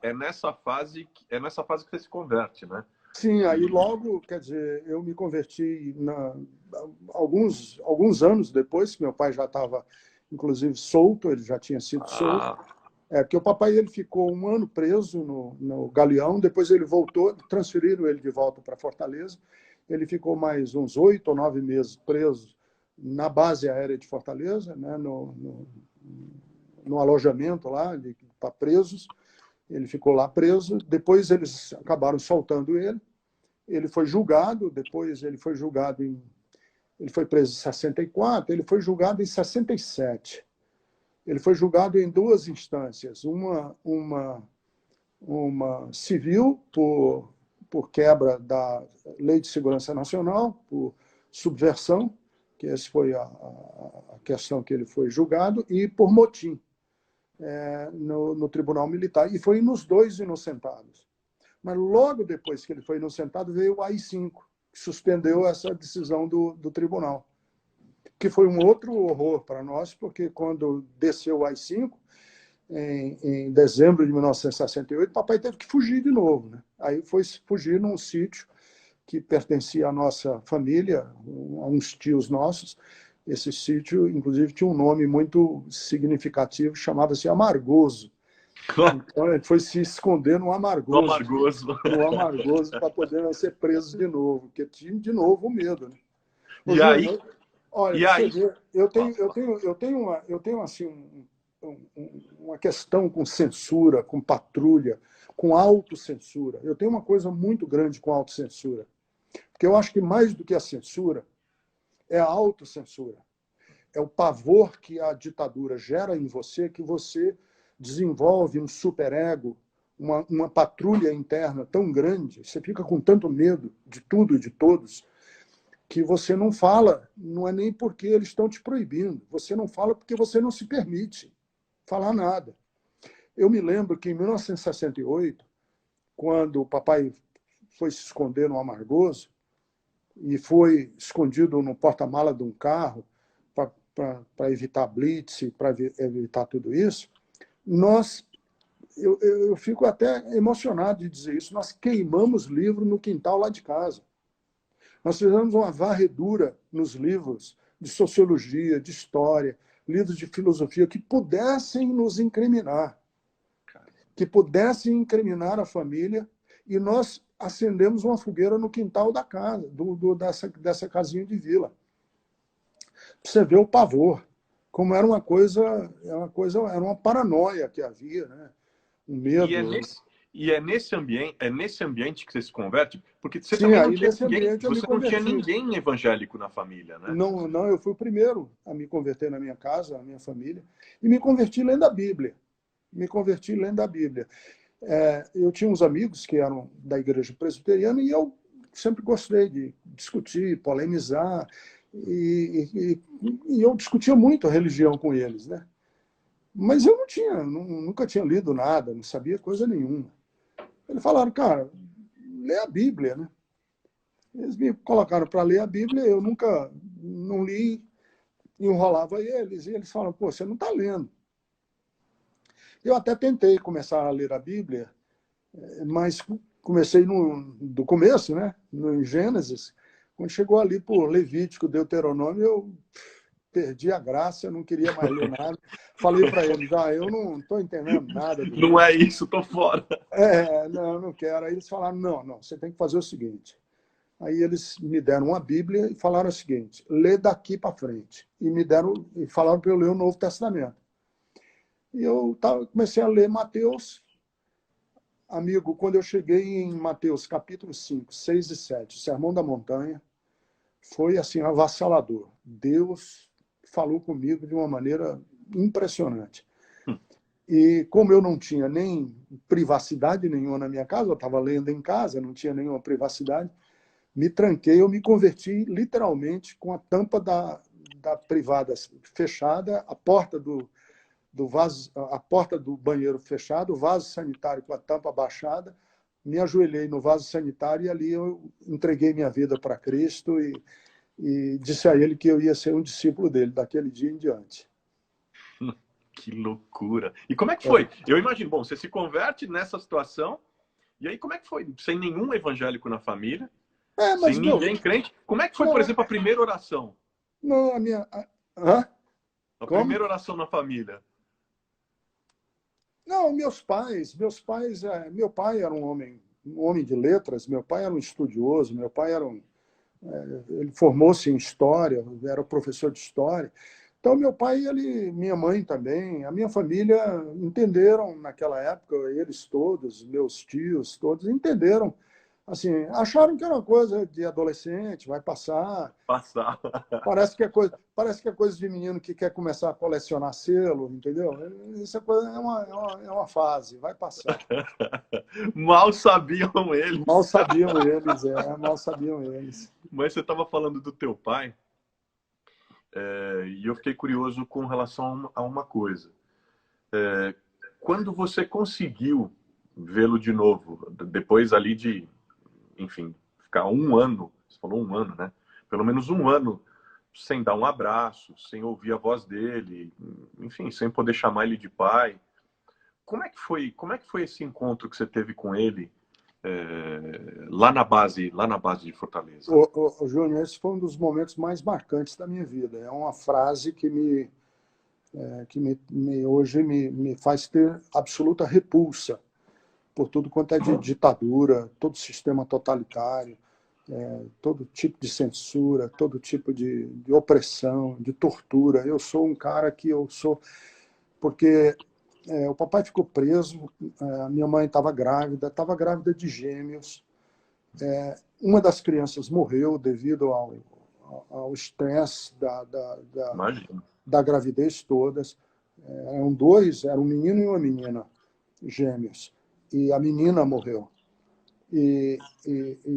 que você se converte, né? Sim, aí logo, quer dizer, eu me converti alguns anos depois, que meu pai já estava, inclusive, solto, ele já tinha sido solto. Porque o papai ele ficou um ano preso no Galeão, depois ele voltou, transferiram ele de volta para Fortaleza. Ele ficou mais uns 8 ou 9 meses preso na base aérea de Fortaleza, né, no alojamento lá para presos. Ele ficou lá preso. Depois eles acabaram soltando ele. Ele foi julgado. Depois ele foi julgado ele foi preso em 64. Ele foi julgado em 67. Ele foi julgado em 2 instâncias. Uma civil por quebra da Lei de Segurança Nacional, por subversão, que essa foi a questão que ele foi julgado, e por motim no Tribunal Militar. E foi nos 2 inocentados. Mas logo depois que ele foi inocentado, veio o AI-5, que suspendeu essa decisão do tribunal. Que foi um outro horror para nós, porque quando desceu o AI-5, em dezembro de 1968, papai teve que fugir de novo, né? Aí foi fugir num sítio que pertencia à nossa família, a uns tios nossos, Esse sítio, inclusive, tinha um nome muito significativo, chamava-se Amargoso. Então, ele foi se esconder no No Amargoso, Amargoso. para poder ser preso de novo, porque tinha de novo medo, né? Ô, E aí, Júnior, olha, e você aí, vê, eu tenho assim, uma questão com censura, com patrulha, com autocensura. Eu tenho uma coisa muito grande com autocensura, porque eu acho que mais do que a censura é a autocensura. É o pavor que a ditadura gera em você, que você desenvolve um superego, uma patrulha interna tão grande, você fica com tanto medo de tudo e de todos, que você não fala, não é nem porque eles estão te proibindo, você não fala porque você não se permite falar nada. Eu me lembro que em 1968, quando o papai foi se esconder no Amargoso e foi escondido no porta-mala de um carro para evitar blitz, para evitar tudo isso, eu fico até emocionado de dizer isso, nós queimamos livro no quintal lá de casa. Nós fizemos uma varredura nos livros de sociologia, de história, livros de filosofia que pudessem nos incriminar, que pudessem incriminar a família, e nós acendemos uma fogueira no quintal da casa, dessa casinha de vila. Você vê o pavor, como era era uma paranoia que havia, né? Um e é medo. nesse, e é nesse ambiente que você se converte, porque você Sim, também não aí tinha nesse ninguém, ambiente eu me você não tinha converti. ninguém evangélico na família, né? Não, não, eu fui o primeiro a me converter na minha casa, na minha família, e me converti lendo a Bíblia. Me converti lendo a Bíblia. Eu tinha uns amigos que eram da igreja presbiteriana e eu sempre gostei de discutir, polemizar, e eu discutia muito a religião com eles, né? Mas eu nunca tinha lido nada, não sabia coisa nenhuma. Eles falaram, cara, lê a Bíblia, né? Eles me colocaram para ler a Bíblia, eu nunca não li, enrolava eles, e eles falaram, pô, você não está lendo. Eu até tentei começar a ler a Bíblia, mas comecei do começo, né? No Gênesis. Quando chegou ali por Levítico, Deuteronômio, eu perdi a graça, não queria mais ler nada. Falei para eles, eu não estou entendendo nada do Não livro. é isso, tô fora. Não, não quero. Aí eles falaram, não, você tem que fazer o seguinte. Aí eles me deram uma Bíblia e falaram o seguinte, lê daqui para frente. E falaram para eu ler o Novo Testamento. E eu comecei a ler Mateus. Amigo, quando eu cheguei em Mateus capítulo 5, 6 e 7, Sermão da Montanha, foi assim avassalador. Deus falou comigo de uma maneira impressionante. E como eu não tinha nem privacidade nenhuma na minha casa, eu estava lendo em casa, não tinha nenhuma privacidade, me tranquei, eu me converti literalmente com a tampa da privada fechada, a porta do banheiro fechada, o vaso sanitário com a tampa baixada, me ajoelhei no vaso sanitário e ali eu entreguei minha vida para Cristo e disse a ele que eu ia ser um discípulo dele daquele dia em diante. Que loucura. E como é que foi? Eu imagino, bom, você se converte nessa situação, e aí como é que foi? Sem nenhum evangélico na família, sem Mas, ninguém crente. Como é que foi, por não, exemplo, a primeira oração? não, a minha... Hã? A Como? primeira oração na família? Não, meu pai era um homem de letras, meu pai era um estudioso, meu pai ele formou-se em história, era professor de história. Então, meu pai, minha mãe também, a minha família entenderam naquela época, eles todos, meus tios todos, entenderam. Assim, acharam que era uma coisa de adolescente, vai passar. Passar. Parece que é coisa de menino que quer começar a colecionar selo, entendeu? Isso é uma fase, vai passar. Mal sabiam Mal eles. sabiam eles, mal sabiam eles. Mas você estava falando do teu pai, e eu fiquei curioso com relação a uma coisa. Quando você conseguiu vê-lo de novo, depois ali de, enfim, ficar um ano, você falou um ano, né? Pelo menos um ano sem dar um abraço, sem ouvir a voz dele, enfim, sem poder chamar ele de pai. Como é que foi esse encontro que você teve com ele lá na base de Fortaleza? Júnior, esse foi um dos momentos mais marcantes da minha vida. É uma frase que hoje me faz ter absoluta repulsa por tudo quanto é de ditadura, todo sistema totalitário, todo tipo de censura, todo tipo de opressão, de tortura. Eu sou um cara que eu sou... Porque o papai ficou preso, a minha mãe estava grávida de gêmeos. Uma das crianças morreu devido ao estresse da gravidez todas. Eram dois, era um menino e uma menina, gêmeos. E a menina morreu. E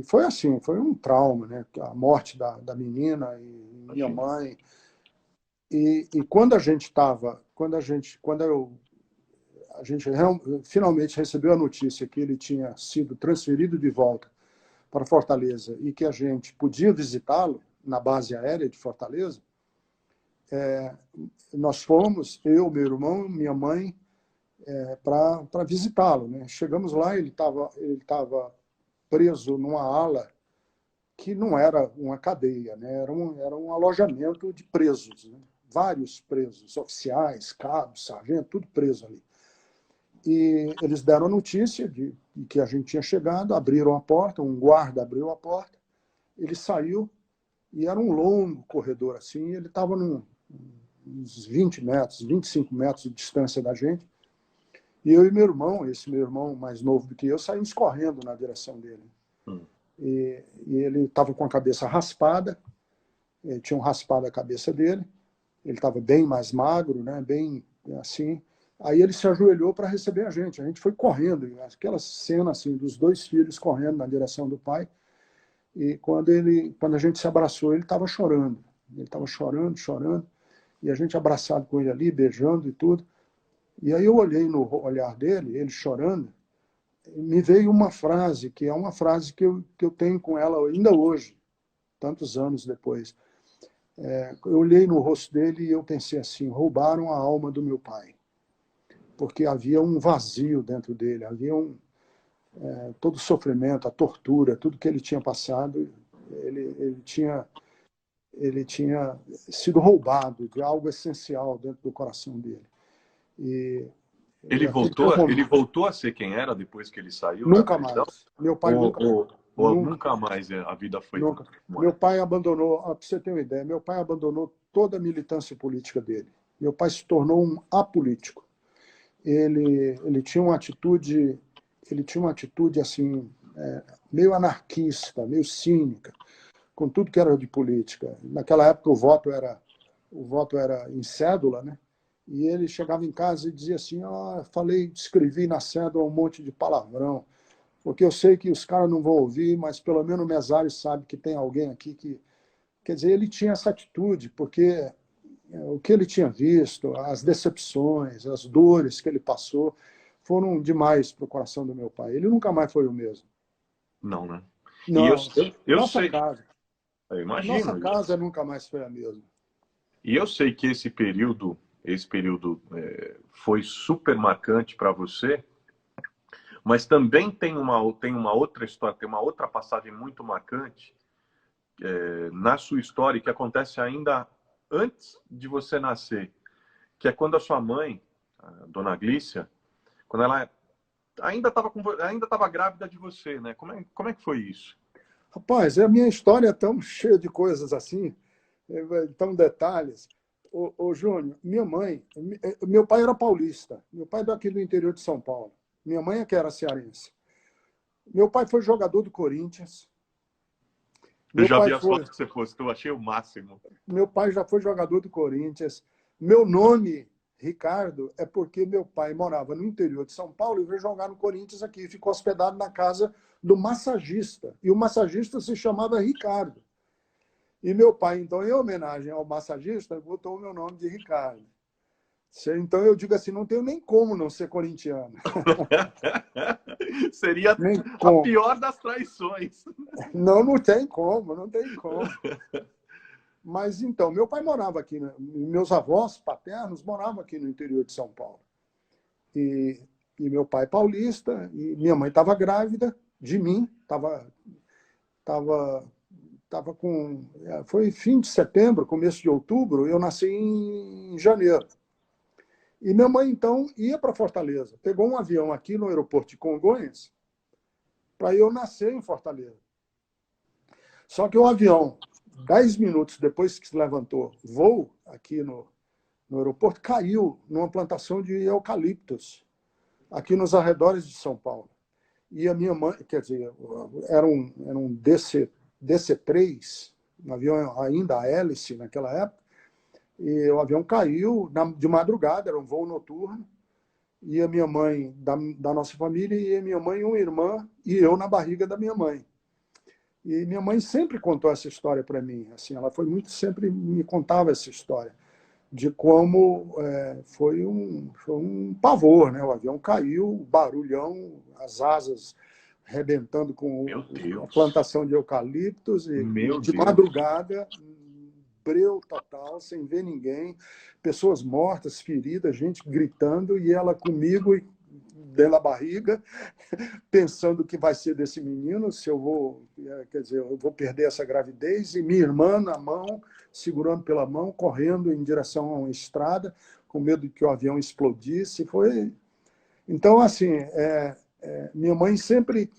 foi assim, foi um trauma, né? A morte da menina e minha mãe. E quando a gente finalmente recebeu a notícia que ele tinha sido transferido de volta para Fortaleza e que a gente podia visitá-lo na base aérea de Fortaleza, nós fomos, eu, meu irmão, minha mãe, para visitá-lo, né? Chegamos lá, ele estava preso numa ala que não era uma cadeia, né? Era um alojamento de presos, né? Vários presos, oficiais, cabos, sargento, tudo preso ali. E eles deram a notícia de que a gente tinha chegado, abriram a porta, um guarda abriu a porta, ele saiu e era um longo corredor assim, ele estava uns 20 metros, 25 metros de distância da gente, e eu e meu irmão, esse meu irmão mais novo do que eu, saímos correndo na direção dele. E ele estava com a cabeça raspada, tinham raspado a cabeça dele, ele estava bem mais magro, né, bem assim. Aí ele se ajoelhou para receber a gente foi correndo, aquela cena assim, dos dois filhos correndo na direção do pai, e quando a gente se abraçou, ele estava chorando, chorando, e a gente abraçado com ele ali, beijando e tudo. E aí eu olhei no olhar dele, ele chorando, e me veio uma frase, que é uma frase que eu tenho com ela ainda hoje, tantos anos depois. Eu olhei no rosto dele e eu pensei assim, roubaram a alma do meu pai. Porque havia um vazio dentro dele, havia todo o sofrimento, a tortura, tudo que ele tinha passado, ele tinha sido roubado de algo essencial dentro do coração dele. Ele voltou a ser quem era depois que ele saiu? Nunca mais. Meu pai nunca mais a vida foi... Nunca. Meu pai abandonou, para você ter uma ideia, meu pai abandonou toda a militância política dele. Meu pai se tornou um apolítico. Ele tinha uma atitude assim, meio anarquista, meio cínica, com tudo que era de política. Naquela época o voto era em cédula, né? E ele chegava em casa e dizia assim, escrevi na cédula um monte de palavrão, porque eu sei que os caras não vão ouvir, mas pelo menos o mesário sabe que tem alguém aqui que... Quer dizer, ele tinha essa atitude, porque o que ele tinha visto, as decepções, as dores que ele passou, foram demais para o coração do meu pai. Ele nunca mais foi o mesmo. Não, né? Não, eu nossa sei. casa. Eu imagino. Nossa casa nunca mais foi a mesma. E eu sei que esse período foi super marcante para você, mas também tem uma outra história, tem uma outra passagem muito marcante na sua história que acontece ainda antes de você nascer, que é quando a sua mãe, a dona Glícia, quando ela ainda estava grávida de você, né? Como é que foi isso? Rapaz, a minha história é tão cheia de coisas assim, tão detalhes. Ô Júnior, minha mãe, meu pai era paulista, meu pai é daqui do interior de São Paulo, minha mãe é que era cearense. Meu pai foi jogador do Corinthians. Eu já vi as fotos que você postou, achei o máximo. Meu pai já foi jogador do Corinthians. Meu nome, Ricardo, é porque meu pai morava no interior de São Paulo e veio jogar no Corinthians aqui, ficou hospedado na casa do massagista, e o massagista se chamava Ricardo. E meu pai, então, em homenagem ao massagista, botou o meu nome de Ricardo. Então eu digo assim, não tenho nem como não ser corintiano. Seria a pior das traições. Não tem como, não tem como. Mas então, meu pai morava aqui, meus avós paternos moravam aqui no interior de São Paulo. E meu pai paulista, e minha mãe estava grávida, de mim, foi fim de setembro, começo de outubro, eu nasci em janeiro. E minha mãe, então, ia para Fortaleza. Pegou um avião aqui no aeroporto de Congonhas para eu nascer em Fortaleza. Só que o avião, 10 minutos depois que se levantou voo aqui no aeroporto, caiu numa plantação de eucaliptos, aqui nos arredores de São Paulo. E a minha mãe, quer dizer, era um DC-3, um avião ainda a hélice naquela época, e o avião caiu de madrugada, era um voo noturno, e a minha mãe, da nossa família, e a minha mãe, uma irmã, e eu na barriga da minha mãe. E minha mãe sempre contou essa história para mim, assim, ela sempre me contava essa história, de como foi um pavor, né? O avião caiu, barulhão, as asas rebentando com a plantação de eucaliptos, e de madrugada, breu total, sem ver ninguém, pessoas mortas, feridas, gente gritando, e ela comigo dentro da barriga, pensando o que vai ser desse menino, se eu vou, quer dizer, eu vou perder essa gravidez, e minha irmã na mão, segurando pela mão, correndo em direção a uma estrada, com medo de que o avião explodisse. Então, assim, minha mãe sempre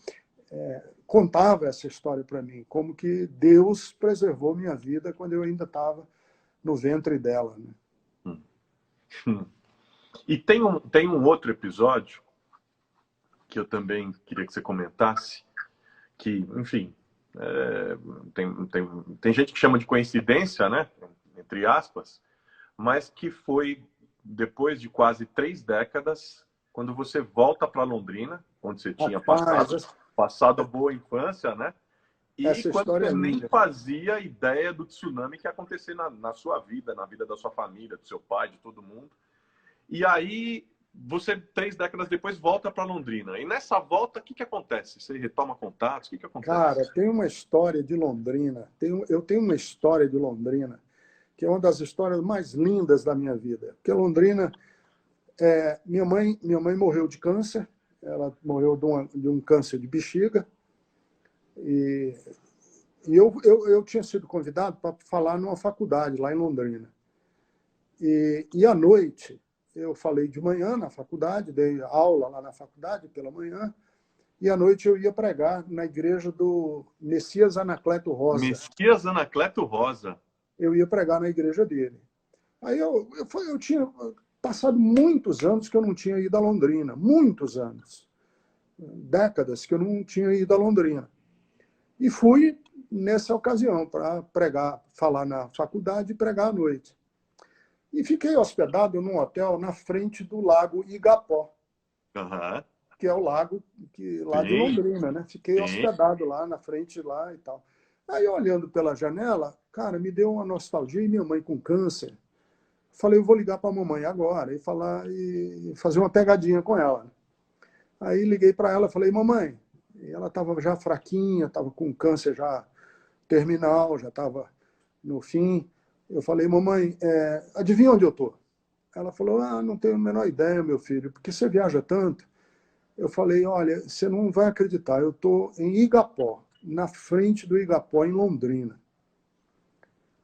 contava essa história para mim, como que Deus preservou minha vida quando eu ainda estava no ventre dela, né? E tem um outro episódio que eu também queria que você comentasse, que, enfim, tem gente que chama de coincidência, né? Entre aspas, mas que foi depois de quase 3 décadas, quando você volta para Londrina, onde você tinha passado a boa infância, né? E quando você nem fazia ideia do tsunami que ia acontecer na sua vida, na vida da sua família, do seu pai, de todo mundo. E aí, você, 3 décadas depois, volta para Londrina. E nessa volta, o que acontece? Você retoma contatos? O que acontece? Cara, tem uma história de Londrina. Eu tenho uma história de Londrina, que é uma das histórias mais lindas da minha vida. Porque Londrina, minha mãe morreu de câncer. Ela morreu de um câncer de bexiga. E eu tinha sido convidado para falar numa faculdade lá em Londrina. E à noite, eu falei de manhã na faculdade, dei aula lá na faculdade pela manhã, e à noite eu ia pregar na igreja do Messias Anacleto Rosa. Messias Anacleto Rosa. Eu ia pregar na igreja dele. Aí eu tinha passado muitos anos que eu não tinha ido a Londrina, muitos anos, décadas que eu não tinha ido a Londrina. E fui nessa ocasião para pregar, falar na faculdade e pregar à noite. E fiquei hospedado num hotel na frente do Lago Igapó, que é o lago lá de Londrina, né? Fiquei hospedado lá na frente lá e tal. Aí, olhando pela janela, cara, me deu uma nostalgia, e minha mãe com câncer. Falei, eu vou ligar para a mamãe agora e fazer uma pegadinha com ela. Aí liguei para ela, falei, mamãe, e ela estava já fraquinha, estava com câncer já terminal, já estava no fim. Eu falei, mamãe, adivinha onde eu estou? Ela falou, não tenho a menor ideia, meu filho, porque você viaja tanto. Eu falei, olha, você não vai acreditar, eu estou em Igapó, na frente do Igapó, em Londrina.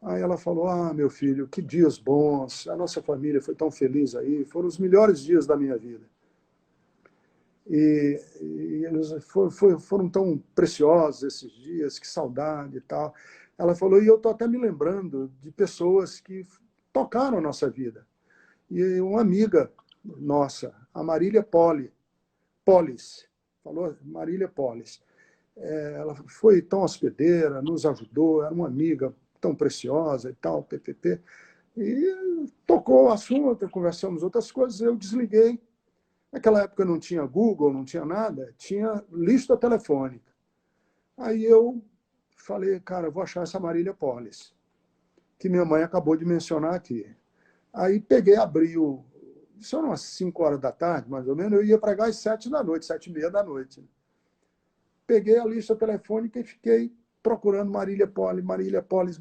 Aí ela falou, meu filho, que dias bons, a nossa família foi tão feliz aí, foram os melhores dias da minha vida. E eles foram tão preciosos esses dias, que saudade e tal. Ela falou, e eu estou até me lembrando de pessoas que tocaram a nossa vida. E uma amiga nossa, a Marília Polis, falou Marília Polis. Ela foi tão hospedeira, nos ajudou, era uma amiga tão preciosa e tal, ppp. E tocou o assunto, conversamos outras coisas, eu desliguei. Naquela época não tinha Google, não tinha nada, tinha lista telefônica. Aí eu falei, cara, eu vou achar essa Marília Polis, que minha mãe acabou de mencionar aqui. Aí peguei, abri isso eram umas 5 horas da tarde, mais ou menos, eu ia pregar às 7 da noite, 7h30 da noite. Peguei a lista telefônica e fiquei procurando Marília Polis.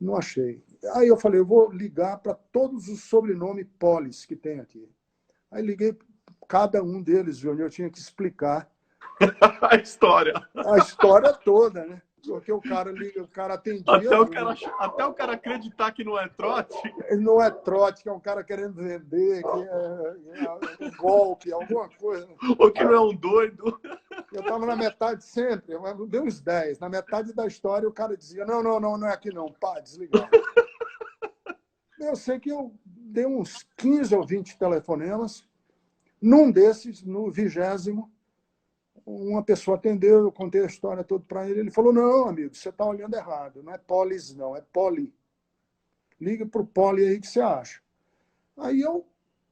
Não achei. Aí eu falei, eu vou ligar para todos os sobrenomes Polis que tem aqui. Aí liguei cada um deles, Júnior, eu tinha que explicar A história. A história toda, né? Porque o cara liga, o cara atendia. Até o cara acreditar que não é trote. Não é trote, que é um cara querendo vender, que é um golpe, alguma coisa. Ou que não é um doido. Eu estava na metade sempre, deu uns 10. Na metade da história, o cara dizia: não é aqui não, pá, desligava. Eu sei que eu dei uns 15 ou 20 telefonemas. Num desses, no 20º, uma pessoa atendeu, eu contei a história toda para ele. Ele falou: não, amigo, você está olhando errado. Não é Polis, não, é Poli. Liga para o Poli aí que você acha. Aí eu,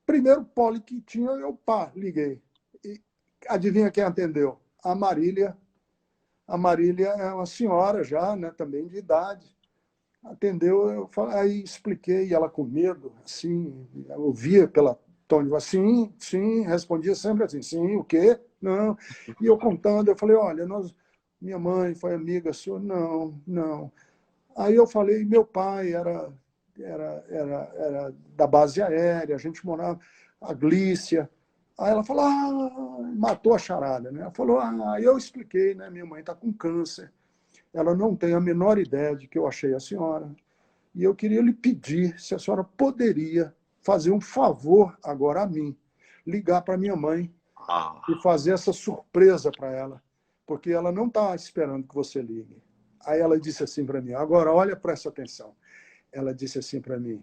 primeiro Poli que tinha, eu liguei. E adivinha quem atendeu? A Marília. A Marília é uma senhora já, né, também de idade. Atendeu, aí expliquei, ela com medo, assim, eu ouvia pela tom de voz, sim, respondia sempre assim, sim, o quê? Não. E eu contando, eu falei: olha, minha mãe foi amiga sua? Não. Aí eu falei: meu pai era da base aérea, a gente morava, a Glícia. Aí ela falou: matou a charada, né? Ela falou: aí eu expliquei, né? Minha mãe está com câncer, ela não tem a menor ideia de que eu achei a senhora, e eu queria lhe pedir se a senhora poderia fazer um favor agora a mim, ligar para minha mãe e fazer essa surpresa para ela, porque ela não está esperando que você ligue. Aí ela disse assim para mim: agora olha, presta atenção. Ela disse assim para mim: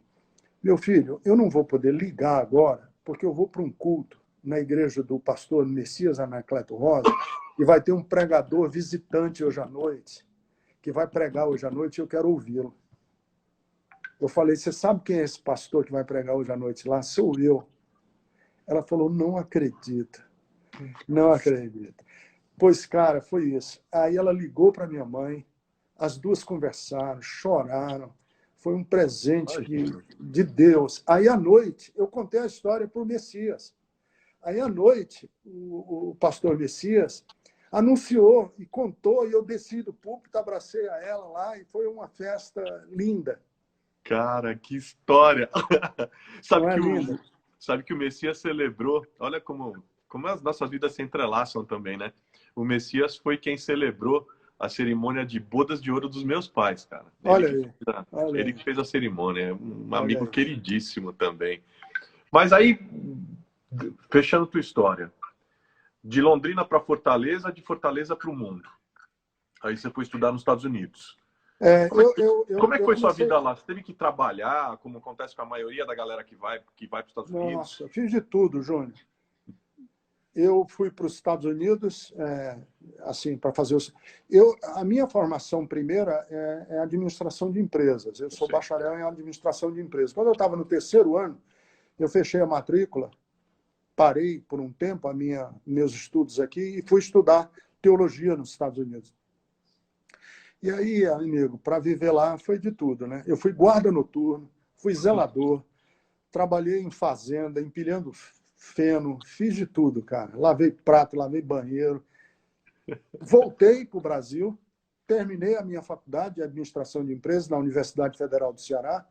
meu filho, eu não vou poder ligar agora, porque eu vou para um culto na igreja do pastor Messias Anacleto Rosa, e vai ter um pregador visitante hoje à noite, que vai pregar hoje à noite, e eu quero ouvi-lo. Eu falei: você sabe quem é esse pastor que vai pregar hoje à noite lá? Sou eu. Ela falou: não acredita. Não acredita. Pois, cara, foi isso. Aí ela ligou para minha mãe, as duas conversaram, choraram. Foi um presente de Deus. Aí, à noite, eu contei a história para o Messias. Aí, à noite, o pastor Messias anunciou e contou, e eu desci do púlpito, abracei a ela lá, e foi uma festa linda. Cara, que história! Linda? Sabe que o Messias celebrou, olha como as nossas vidas se entrelaçam também, né? O Messias foi quem celebrou a cerimônia de bodas de ouro dos meus pais, cara. Ele que fez a cerimônia, um amigo queridíssimo também. Mas aí, fechando tua história, de Londrina para Fortaleza, de Fortaleza para o mundo. Aí você foi estudar nos Estados Unidos. Como é que foi sua vida lá? Você teve que trabalhar, como acontece com a maioria da galera que vai para os Estados Unidos? Nossa, eu fiz de tudo, Júnior. Eu fui para os Estados Unidos, assim, para fazer a minha formação primeira é administração de empresas. Eu sou bacharel em administração de empresas. Quando eu estava no 3º ano, eu fechei a matrícula, parei por um tempo meus estudos aqui e fui estudar teologia nos Estados Unidos. E aí, amigo, para viver lá foi de tudo, né? Eu fui guarda noturno, fui zelador, trabalhei em fazenda, empilhando feno, fiz de tudo, cara. Lavei prato, lavei banheiro. Voltei para o Brasil, terminei a minha faculdade de administração de empresas na Universidade Federal do Ceará,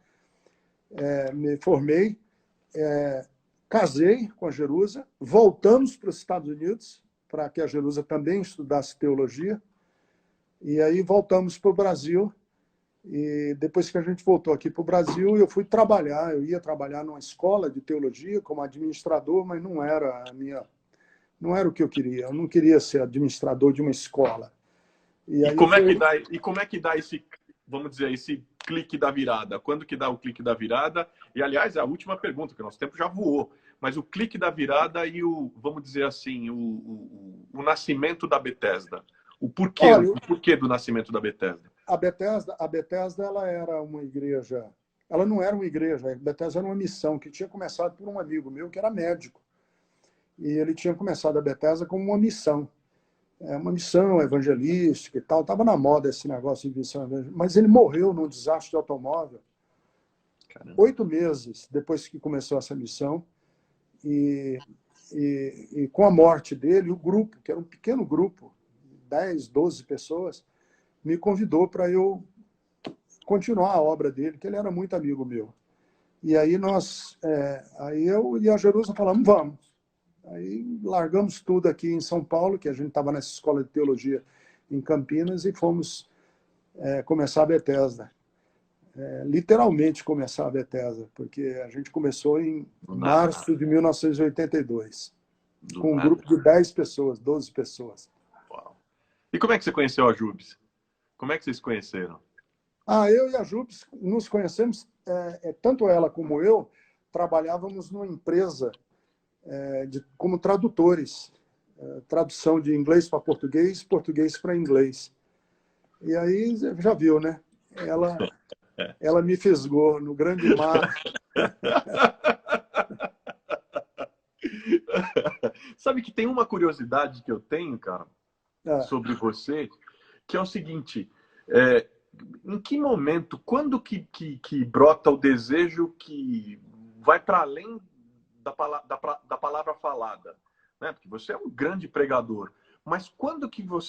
me formei, casei com a Jerusa, voltamos para os Estados Unidos, para que a Jerusa também estudasse teologia, e aí voltamos para o Brasil. E depois que a gente voltou aqui para o Brasil, eu fui trabalhar. Eu ia trabalhar numa escola de teologia como administrador, mas não era o que eu queria. Eu não queria ser administrador de uma escola. E como é que dá esse, vamos dizer, esse clique da virada? Quando que dá o clique da virada? E, aliás, a última pergunta, que nosso tempo já voou, mas o clique da virada e vamos dizer assim, o nascimento da Bethesda. O porquê do nascimento da Bethesda? A Bethesda ela era uma igreja. Ela não era uma igreja. A Bethesda era uma missão que tinha começado por um amigo meu que era médico. E ele tinha começado a Bethesda como uma missão. Uma missão evangelística e tal. Estava na moda esse negócio de missão evangelística. Mas ele morreu num desastre de automóvel. Caramba. 8 meses depois que começou essa missão. E com a morte dele, o grupo, que era um pequeno grupo, 10, 12 pessoas, me convidou para eu continuar a obra dele, que ele era muito amigo meu. E aí aí eu e a Jerusa falamos: vamos. Aí largamos tudo aqui em São Paulo, que a gente estava nessa escola de teologia em Campinas, e fomos começar a Bethesda. Literalmente começar a Bethesda, porque a gente começou em março de 1982, com um grupo de 10 pessoas, 12 pessoas. Uau. E como é que você conheceu a Jubes? Como é que vocês se conheceram? Eu e a Jubes nos conhecemos, tanto ela como eu, trabalhávamos numa empresa como tradutores, tradução de inglês para português, português para inglês. E aí, já viu, né? Ela me fisgou no grande mar. Sabe que tem uma curiosidade que eu tenho, cara, sobre você, que é o seguinte, em que momento, quando que brota o desejo que vai para além da palavra falada, né? Porque você é um grande pregador, mas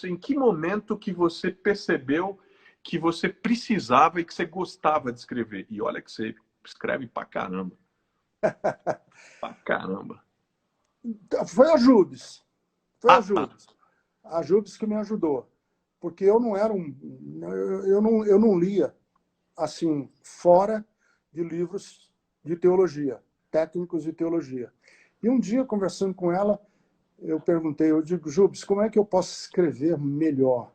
em que momento que você percebeu que você precisava e que você gostava de escrever? E olha que você escreve pra caramba. Pra caramba. Foi a Jubes. Foi a Jubes. A Jubes que me ajudou. Porque eu não era eu não lia assim, fora de livros de teologia, técnicos de teologia. E um dia, conversando com ela, eu digo, Jubes, como é que eu posso escrever melhor?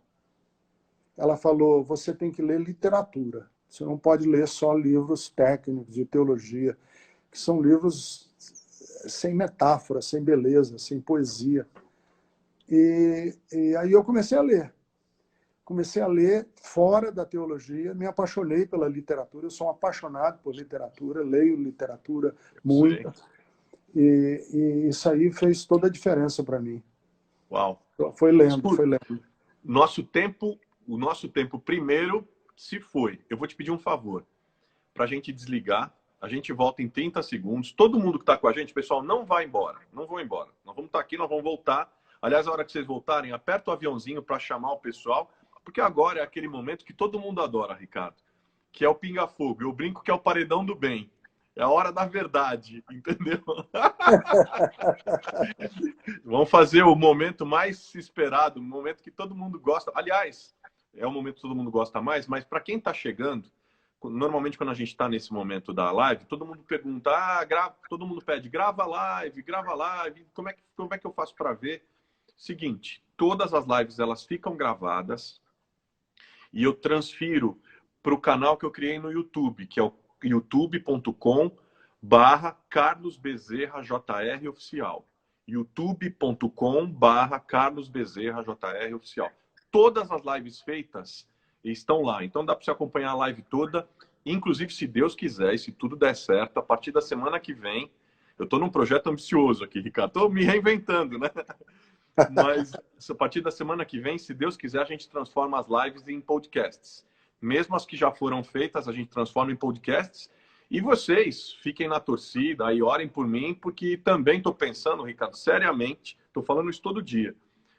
Ela falou, você tem que ler literatura. Você não pode ler só livros técnicos de teologia, que são livros sem metáfora, sem beleza, sem poesia. E aí eu comecei a ler. Comecei a ler fora da teologia, me apaixonei pela literatura, eu sou um apaixonado por literatura, leio literatura muito. E isso aí fez toda a diferença para mim. Uau! Foi lendo, foi lendo. O nosso tempo primeiro se foi. Eu vou te pedir um favor. Para a gente desligar, a gente volta em 30 segundos. Todo mundo que está com a gente, pessoal, não vai embora. Não vão embora. Nós vamos estar aqui, nós vamos voltar. Aliás, a hora que vocês voltarem, aperta o aviãozinho para chamar o pessoal, porque agora é aquele momento que todo mundo adora, Ricardo, que é o pinga-fogo. Eu brinco que é o paredão do bem. É a hora da verdade, entendeu? Vamos fazer o momento mais esperado, o momento que todo mundo gosta. Aliás, é o momento que todo mundo gosta mais, mas para quem está chegando, normalmente quando a gente está nesse momento da live, todo mundo pergunta, todo mundo pede, grava live, como é que eu faço para ver? Seguinte, todas as lives elas ficam gravadas e eu transfiro para o canal que eu criei no YouTube, que é o youtube.com/Carlos Bezerra JR Oficial. youtube.com/Carlos Bezerra JR Oficial. Todas as lives feitas estão lá. Então dá para você acompanhar a live toda. Inclusive, se Deus quiser, e se tudo der certo, a partir da semana que vem, eu estou num projeto ambicioso aqui, Ricardo. Estou me reinventando, né? Mas a partir da semana que vem, se Deus quiser, a gente transforma as lives em podcasts. Mesmo as que já foram feitas, a gente transforma em podcasts. E vocês fiquem na torcida e orem por mim, porque também estou pensando, Ricardo, seriamente, estou falando isso todo dia,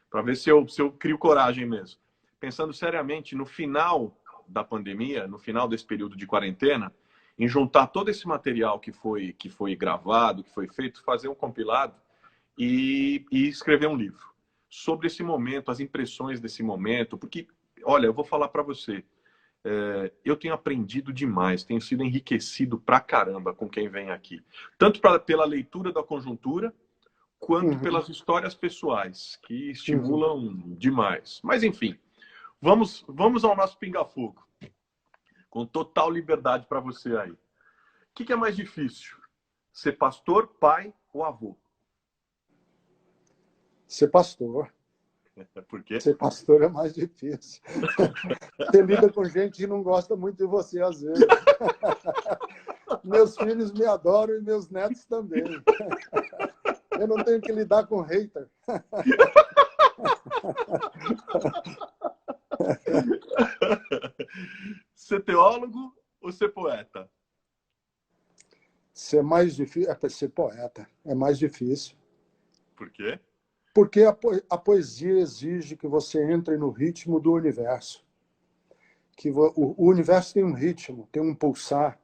para ver se eu crio coragem mesmo. Pensando seriamente no final da pandemia, no final desse período de quarentena, em juntar todo esse material que foi gravado, que foi feito, fazer um compilado e escrever um livro sobre esse momento, as impressões desse momento, porque, olha, eu vou falar para você, eu tenho aprendido demais, tenho sido enriquecido pra caramba com quem vem aqui. Tanto pela leitura da conjuntura, quanto pelas histórias pessoais, que estimulam demais. Mas, enfim, vamos ao nosso pinga-fogo. Com total liberdade para você aí. O que é mais difícil? Ser pastor, pai ou avô? Ser pastor. Por quê? Ser pastor é mais difícil. Você lida com gente que não gosta muito de você, às vezes. Meus filhos me adoram e meus netos também. Eu não tenho que lidar com hater. Ser teólogo ou ser poeta? Ser mais difícil é ser poeta. É mais difícil. Por quê? Porque a poesia exige que você entre no ritmo do universo. Que o universo tem um ritmo, tem um pulsar,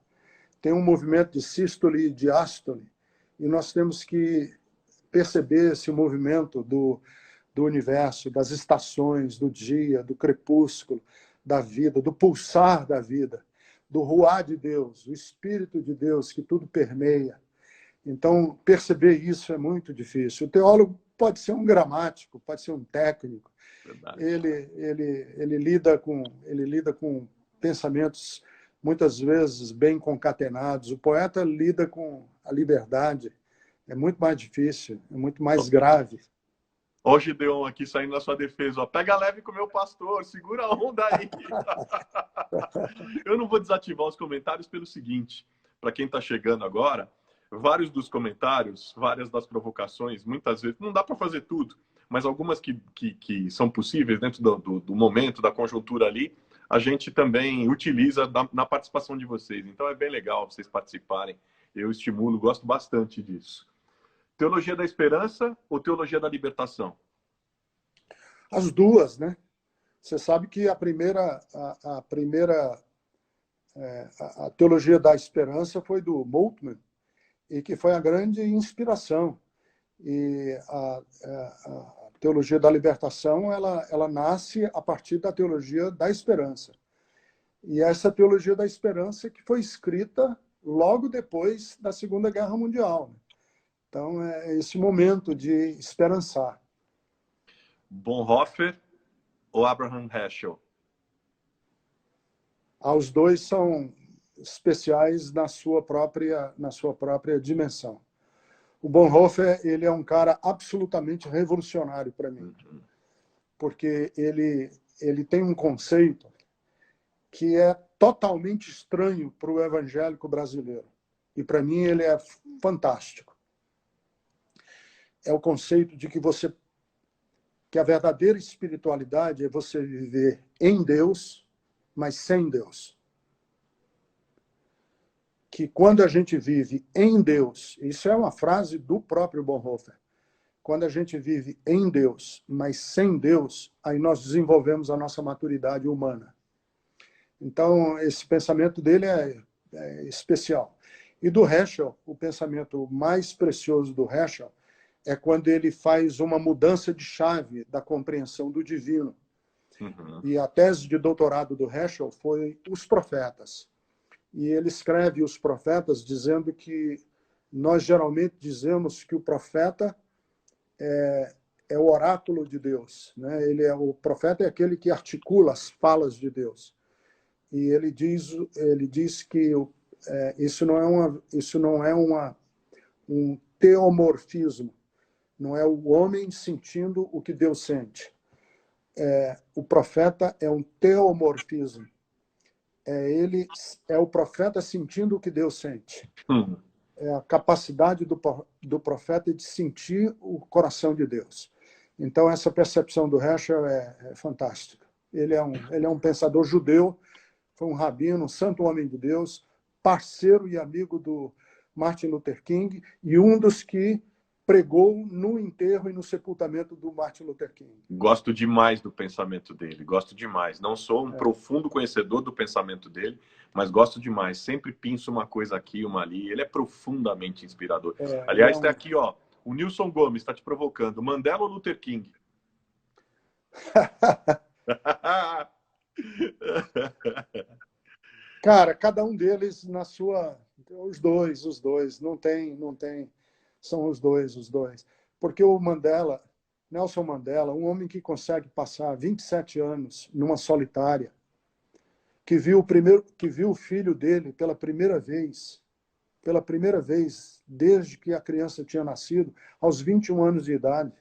tem um movimento de sístole e diástole, e nós temos que perceber esse movimento do universo, das estações, do dia, do crepúsculo, da vida, do pulsar da vida, do ruá de Deus, o Espírito de Deus que tudo permeia. Então, perceber isso é muito difícil. O teólogo pode ser um gramático, pode ser um técnico. Ele lida com pensamentos muitas vezes bem concatenados. O poeta lida com a liberdade. É muito mais difícil, é muito mais grave. Ó o Gideon aqui saindo na sua defesa. Ó. Pega leve com o meu pastor, segura a onda aí. Eu não vou desativar os comentários pelo seguinte, para quem está chegando agora, vários dos comentários, várias das provocações, muitas vezes, não dá para fazer tudo, mas algumas que são possíveis dentro do momento, da conjuntura ali, a gente também utiliza na participação de vocês. Então é bem legal vocês participarem. Eu estimulo, gosto bastante disso. Teologia da esperança ou teologia da libertação? As duas, né? Você sabe que a teologia da esperança foi do Moltmann, e que foi a grande inspiração. E a teologia da libertação, ela nasce a partir da teologia da esperança. E essa teologia da esperança que foi escrita logo depois da Segunda Guerra Mundial. Então, é esse momento de esperançar. Bonhoeffer ou Abraham Heschel? Os dois são especiais na sua própria dimensão. O Bonhoeffer, ele é um cara absolutamente revolucionário para mim, porque ele tem um conceito que é totalmente estranho para o evangélico brasileiro. E para mim ele é fantástico. É o conceito de que a verdadeira espiritualidade é você viver em Deus, mas sem Deus. Que quando a gente vive em Deus, isso é uma frase do próprio Bonhoeffer, quando a gente vive em Deus, mas sem Deus, aí nós desenvolvemos a nossa maturidade humana. Então, esse pensamento dele é especial. E do Heschel, o pensamento mais precioso do Heschel é quando ele faz uma mudança de chave da compreensão do divino. E a tese de doutorado do Heschel foi os profetas. E ele escreve os profetas dizendo que nós geralmente dizemos que o profeta é o oráculo de Deus, né? O profeta é aquele que articula as falas de Deus. E ele diz que isso não é um teomorfismo, não é o homem sentindo o que Deus sente. O profeta é um teomorfismo. É o profeta sentindo o que Deus sente. É a capacidade do profeta de sentir o coração de Deus. Então, essa percepção do Heschel é fantástica. Ele é um pensador judeu, foi um rabino, um santo homem de Deus, parceiro e amigo do Martin Luther King, e um dos que pregou no enterro e no sepultamento do Martin Luther King. Gosto demais do pensamento dele, gosto demais. Não sou um profundo conhecedor do pensamento dele, mas gosto demais. Sempre pinço uma coisa aqui, uma ali. Ele é profundamente inspirador. Aliás, está aqui, ó, o Nilson Gomes está te provocando. Mandela ou Luther King? Cara, cada um deles na sua... Os dois. Não tem... São os dois. Porque o Mandela, Nelson Mandela, um homem que consegue passar 27 anos numa solitária, que viu o filho dele pela primeira vez, desde que a criança tinha nascido, aos 21 anos de idade,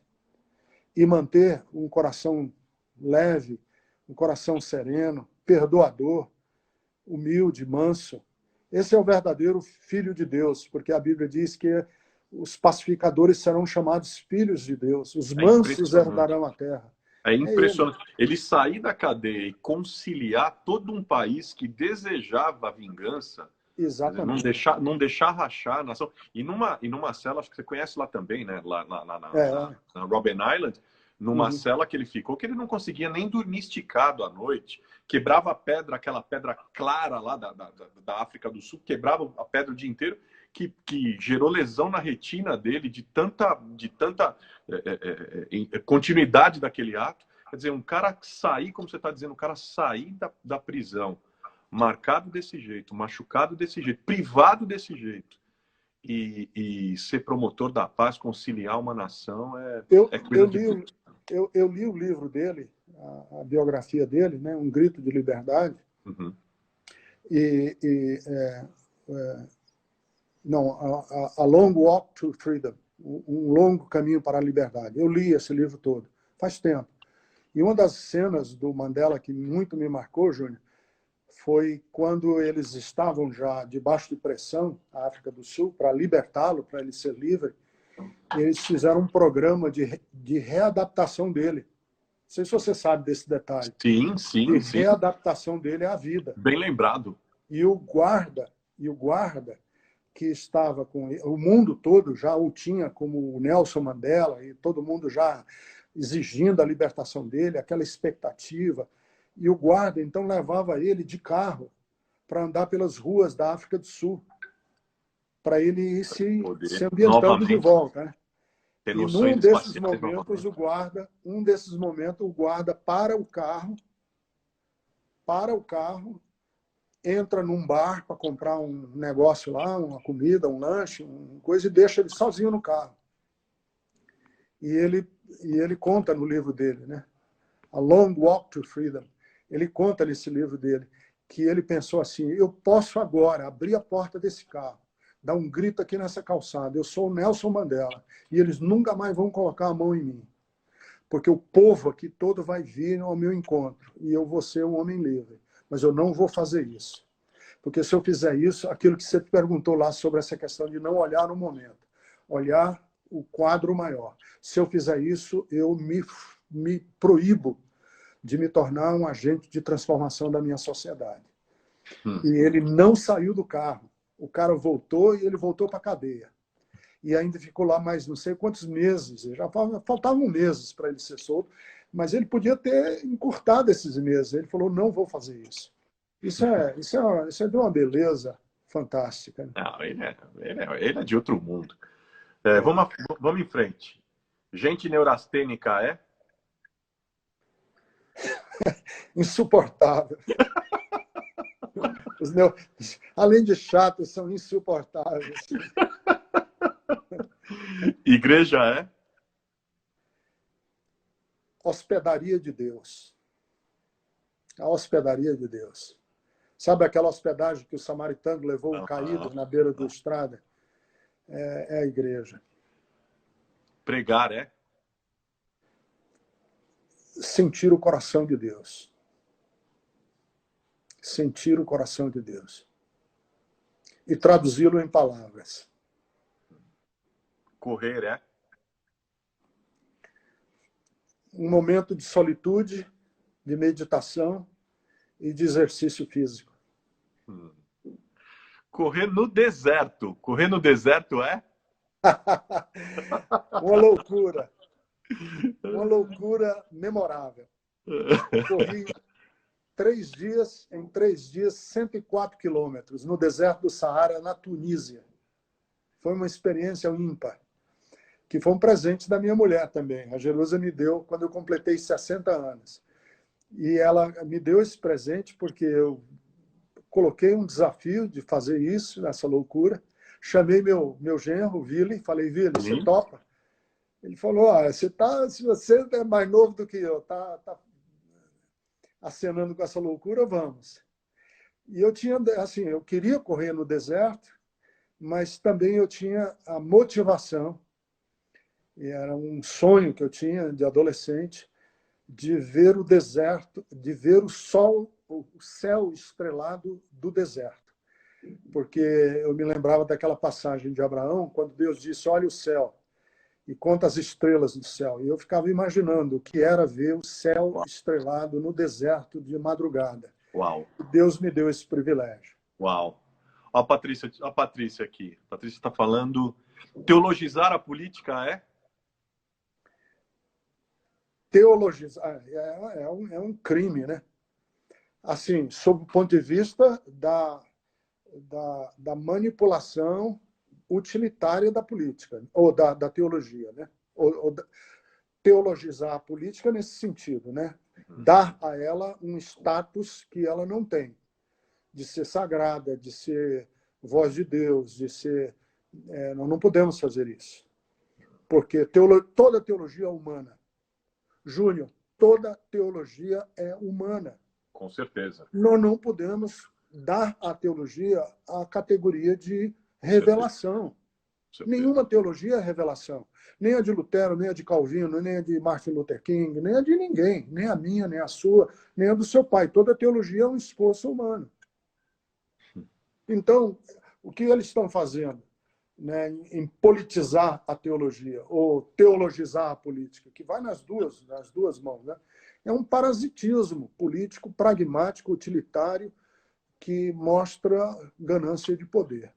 e manter um coração leve, um coração sereno, perdoador, humilde, manso. Esse é o verdadeiro filho de Deus, porque a Bíblia diz que os pacificadores serão chamados filhos de Deus, os mansos herdarão a terra. É impressionante. Ele sair da cadeia e conciliar todo um país que desejava a vingança. Exatamente. Não deixar rachar a nação. E numa cela, acho que você conhece lá também, né? Lá na Robben Island, numa cela que ele ficou, que ele não conseguia nem dormir esticado à noite, quebrava a pedra, aquela pedra clara lá da África do Sul, quebrava a pedra o dia inteiro, que gerou lesão na retina dele de tanta continuidade daquele ato. Quer dizer, um cara sair, como você está dizendo, um cara sair da prisão, marcado desse jeito, machucado desse jeito, privado desse jeito, e ser promotor da paz, conciliar uma nação, eu li o livro dele, a biografia dele, né? Um Grito de Liberdade. Uhum. A Long Walk to Freedom, um longo caminho para a liberdade. Eu li esse livro todo, faz tempo. E uma das cenas do Mandela que muito me marcou, Júnior, foi quando eles estavam já debaixo de pressão, a África do Sul, para libertá-lo, para ele ser livre. Eles fizeram um programa de readaptação dele. Não sei se você sabe desse detalhe. Sim. Readaptação dele à vida. Bem lembrado. E o guarda que estava com ele, o mundo todo já o tinha como o Nelson Mandela, e todo mundo já exigindo a libertação dele, aquela expectativa. E o guarda, então, levava ele de carro para andar pelas ruas da África do Sul, para ele ir se ambientando novamente, de volta. Né? E num desses momentos, o guarda para o carro, entra num bar para comprar um negócio lá, uma comida, um lanche, uma coisa, e deixa ele sozinho no carro. E ele conta no livro dele, né? A Long Walk to Freedom. Ele conta nesse livro dele que ele pensou assim: eu posso agora abrir a porta desse carro, dar um grito aqui nessa calçada, eu sou o Nelson Mandela, e eles nunca mais vão colocar a mão em mim, porque o povo aqui todo vai vir ao meu encontro, e eu vou ser um homem livre. Mas eu não vou fazer isso. Porque se eu fizer isso, aquilo que você perguntou lá sobre essa questão de não olhar no momento, olhar o quadro maior. Se eu fizer isso, eu me proíbo de me tornar um agente de transformação da minha sociedade. E ele não saiu do carro. O cara voltou e ele voltou para a cadeia. E ainda ficou lá mais não sei quantos meses. Já faltavam meses para ele ser solto, mas ele podia ter encurtado esses meses. Ele falou: não vou fazer isso. Isso é de uma beleza fantástica. Né? Não, ele é de outro mundo. Vamos em frente. Gente neurastênica é? Insuportável. Além de chatos, são insuportáveis. Igreja é? Hospedaria de Deus. A hospedaria de Deus. Sabe aquela hospedagem que o samaritano levou um caído na beira da estrada? É a igreja. Pregar é? Sentir o coração de Deus. Sentir o coração de Deus. E traduzi-lo em palavras. Correr é? Um momento de solitude, de meditação e de exercício físico. Correr no deserto. Correr no deserto é? Uma loucura. Uma loucura memorável. Corri 3 dias, em 3 dias, 104 quilômetros no deserto do Saara, na Tunísia. Foi uma experiência ímpar, que foi um presente da minha mulher também. A Jerusa me deu quando eu completei 60 anos. E ela me deu esse presente porque eu coloquei um desafio de fazer isso, nessa loucura. Chamei meu genro, Vili, falei: Vili, você topa? Ele falou: se você é mais novo do que eu, tá acenando com essa loucura, vamos. E eu tinha, assim, eu queria correr no deserto, mas também eu tinha a motivação, e era um sonho que eu tinha de adolescente, de ver o deserto, de ver o sol, o céu estrelado do deserto. Porque eu me lembrava daquela passagem de Abraão, quando Deus disse: olha o céu e conta as estrelas do céu. E eu ficava imaginando o que era ver o céu estrelado no deserto de madrugada. Uau. E Deus me deu esse privilégio. Uau. A Patrícia aqui. A Patrícia está falando: teologizar a política é? teologizar é um crime, né? Assim, sob o ponto de vista da manipulação utilitária da política, ou da teologia, né? Teologizar a política nesse sentido, né? Dar a ela um status que ela não tem, de ser sagrada, de ser voz de Deus, de ser... nós não podemos fazer isso, porque toda teologia é humana. Júnior, toda teologia é humana. Com certeza. Nós não podemos dar à teologia a categoria de revelação. Nenhuma teologia é revelação. Nem a de Lutero, nem a de Calvino, nem a de Martin Luther King, nem a de ninguém. Nem a minha, nem a sua, nem a do seu pai. Toda teologia é um esforço humano. Então, o que eles estão fazendo, né, em politizar a teologia, ou teologizar a política, que vai nas duas mãos, né? É um parasitismo político, pragmático, utilitário, que mostra ganância de poder.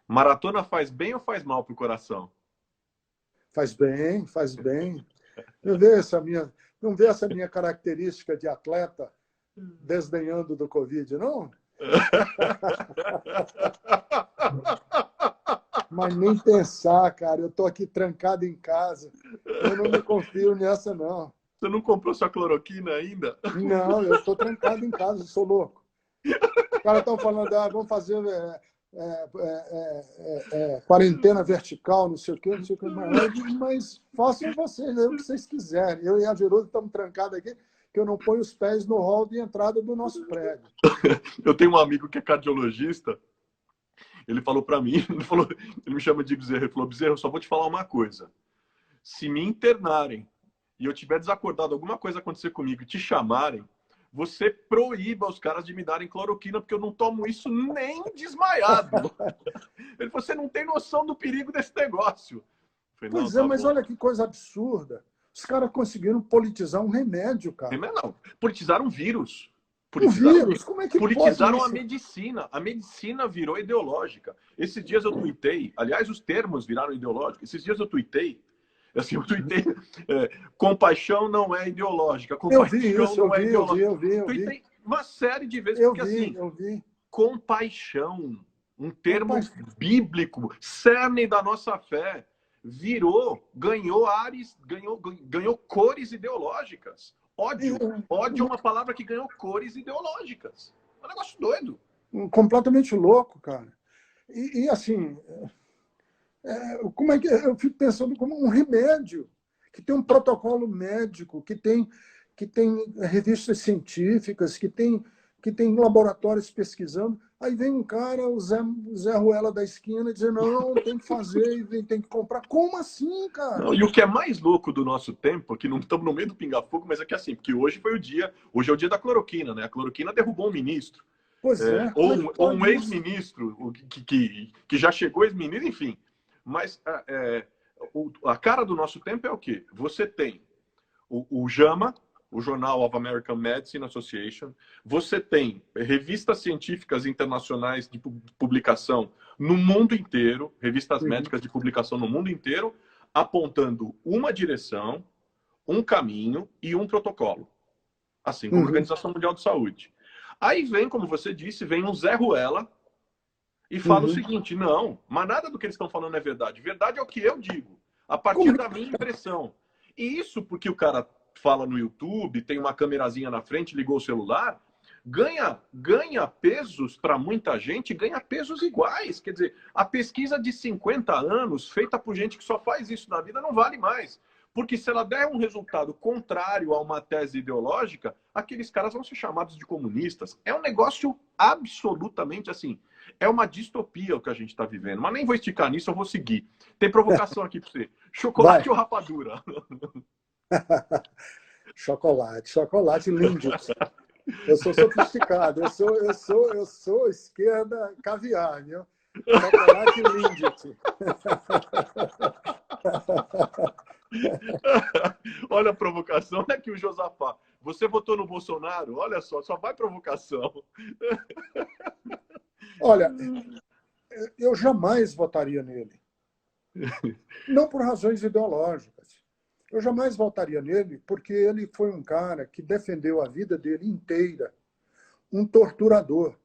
Maratona faz bem ou faz mal para o coração? Faz bem, faz bem. Não vê essa minha característica de atleta desdenhando do Covid, não? Mas nem pensar, cara. Eu estou aqui trancado em casa. Eu não me confio nessa, não. Você não comprou sua cloroquina ainda? Não, eu estou trancado em casa, sou louco. Os caras estão falando, vamos fazer quarentena vertical, não sei o quê, mas façam vocês o que vocês quiserem. Eu e a Gerudo estamos trancados aqui, que eu não ponho os pés no hall de entrada do nosso prédio. Eu tenho um amigo que é cardiologista, ele falou para mim, ele me chama de Bezerra, ele falou, Bezerra, eu só vou te falar uma coisa. Se me internarem e eu tiver desacordado, alguma coisa acontecer comigo e te chamarem, você proíba os caras de me darem cloroquina, porque eu não tomo isso nem desmaiado. Ele falou, você não tem noção do perigo desse negócio. Falei, pois é, mas olha que coisa absurda. Os caras conseguiram politizar um remédio, cara. Não, politizaram um vírus. Um vírus? Como é que politizaram a medicina. A medicina virou ideológica. Esses dias eu tuitei, aliás, os termos viraram ideológicos. Esses dias eu tuitei, compaixão não é ideológica. Eu vi. Tuitei uma série de vezes, eu vi. Compaixão, um termo bíblico, cerne da nossa fé, ganhou cores ideológicas. Ódio é uma palavra que ganhou cores ideológicas. É um negócio doido. Completamente louco, cara. E assim, como é que eu fico pensando como um remédio que tem um protocolo médico, que tem revistas científicas, que tem laboratórios pesquisando. Aí vem um cara, o Zé Ruela da esquina, dizendo, não, tem que fazer, tem que comprar. Como assim, cara? Não, e o que é mais louco do nosso tempo, que não estamos no meio do pinga-fogo, mas é que assim, porque hoje é o dia da cloroquina, né? A cloroquina derrubou um ministro. Pois é. Ou um ex-ministro, que já chegou ex-ministro, enfim. Mas a cara do nosso tempo é o quê? Você tem o JAMA, o Journal of American Medicine Association, você tem revistas científicas internacionais de publicação no mundo inteiro, revistas médicas de publicação no mundo inteiro, apontando uma direção, um caminho e um protocolo. Assim como a Organização Mundial de Saúde. Aí vem, como você disse, vem um Zé Ruela e fala o seguinte, não, mas nada do que eles estão falando é verdade. Verdade é o que eu digo, a partir da minha impressão. E isso porque o cara fala no YouTube, tem uma câmerazinha na frente, ligou o celular, ganha pesos para muita gente, ganha pesos iguais. Quer dizer, a pesquisa de 50 anos, feita por gente que só faz isso na vida, não vale mais. Porque se ela der um resultado contrário a uma tese ideológica, aqueles caras vão ser chamados de comunistas. É um negócio absolutamente assim. É uma distopia o que a gente está vivendo. Mas nem vou esticar nisso, eu vou seguir. Tem provocação aqui para você. Chocolate ou rapadura? Chocolate Lindt. Eu sou sofisticado, eu sou esquerda caviar, viu? Chocolate Lindt. Olha a provocação, olha aqui o Josafá. Você votou no Bolsonaro? Olha só vai provocação. Olha, eu jamais votaria nele. Não por razões ideológicas. Eu jamais votaria nele, porque ele foi um cara que defendeu a vida dele inteira. Um torturador,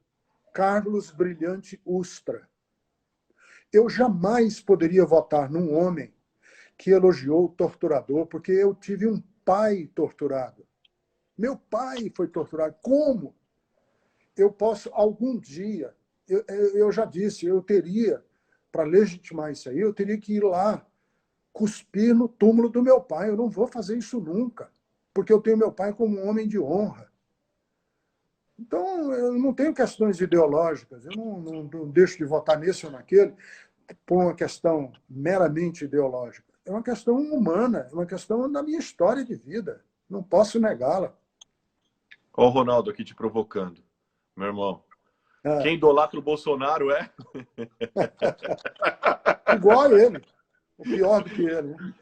Carlos Brilhante Ustra. Eu jamais poderia votar num homem que elogiou o torturador, porque eu tive um pai torturado. Meu pai foi torturado. Como? Eu posso, algum dia, eu já disse, eu teria, para legitimar isso aí, eu teria que ir lá cuspir no túmulo do meu pai. Eu não vou fazer isso nunca, porque eu tenho meu pai como um homem de honra. Então, eu não tenho questões ideológicas, eu não deixo de votar nesse ou naquele por uma questão meramente ideológica. É uma questão humana, é uma questão da minha história de vida. Não posso negá-la. Ó o Ronaldo aqui te provocando, meu irmão. Quem idolatra o Bolsonaro é? Igual a ele. O pior do que ele. Né?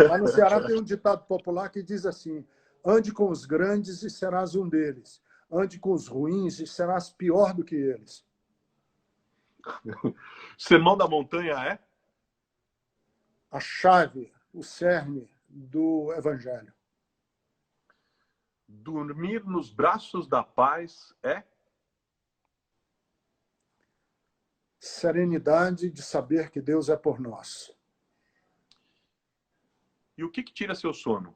Lá no Ceará tem um ditado popular que diz assim: ande com os grandes e serás um deles. Ande com os ruins e serás pior do que eles. Sermão da Montanha é? A chave, o cerne do Evangelho. Dormir nos braços da paz é? Serenidade de saber que Deus é por nós. E o que tira seu sono?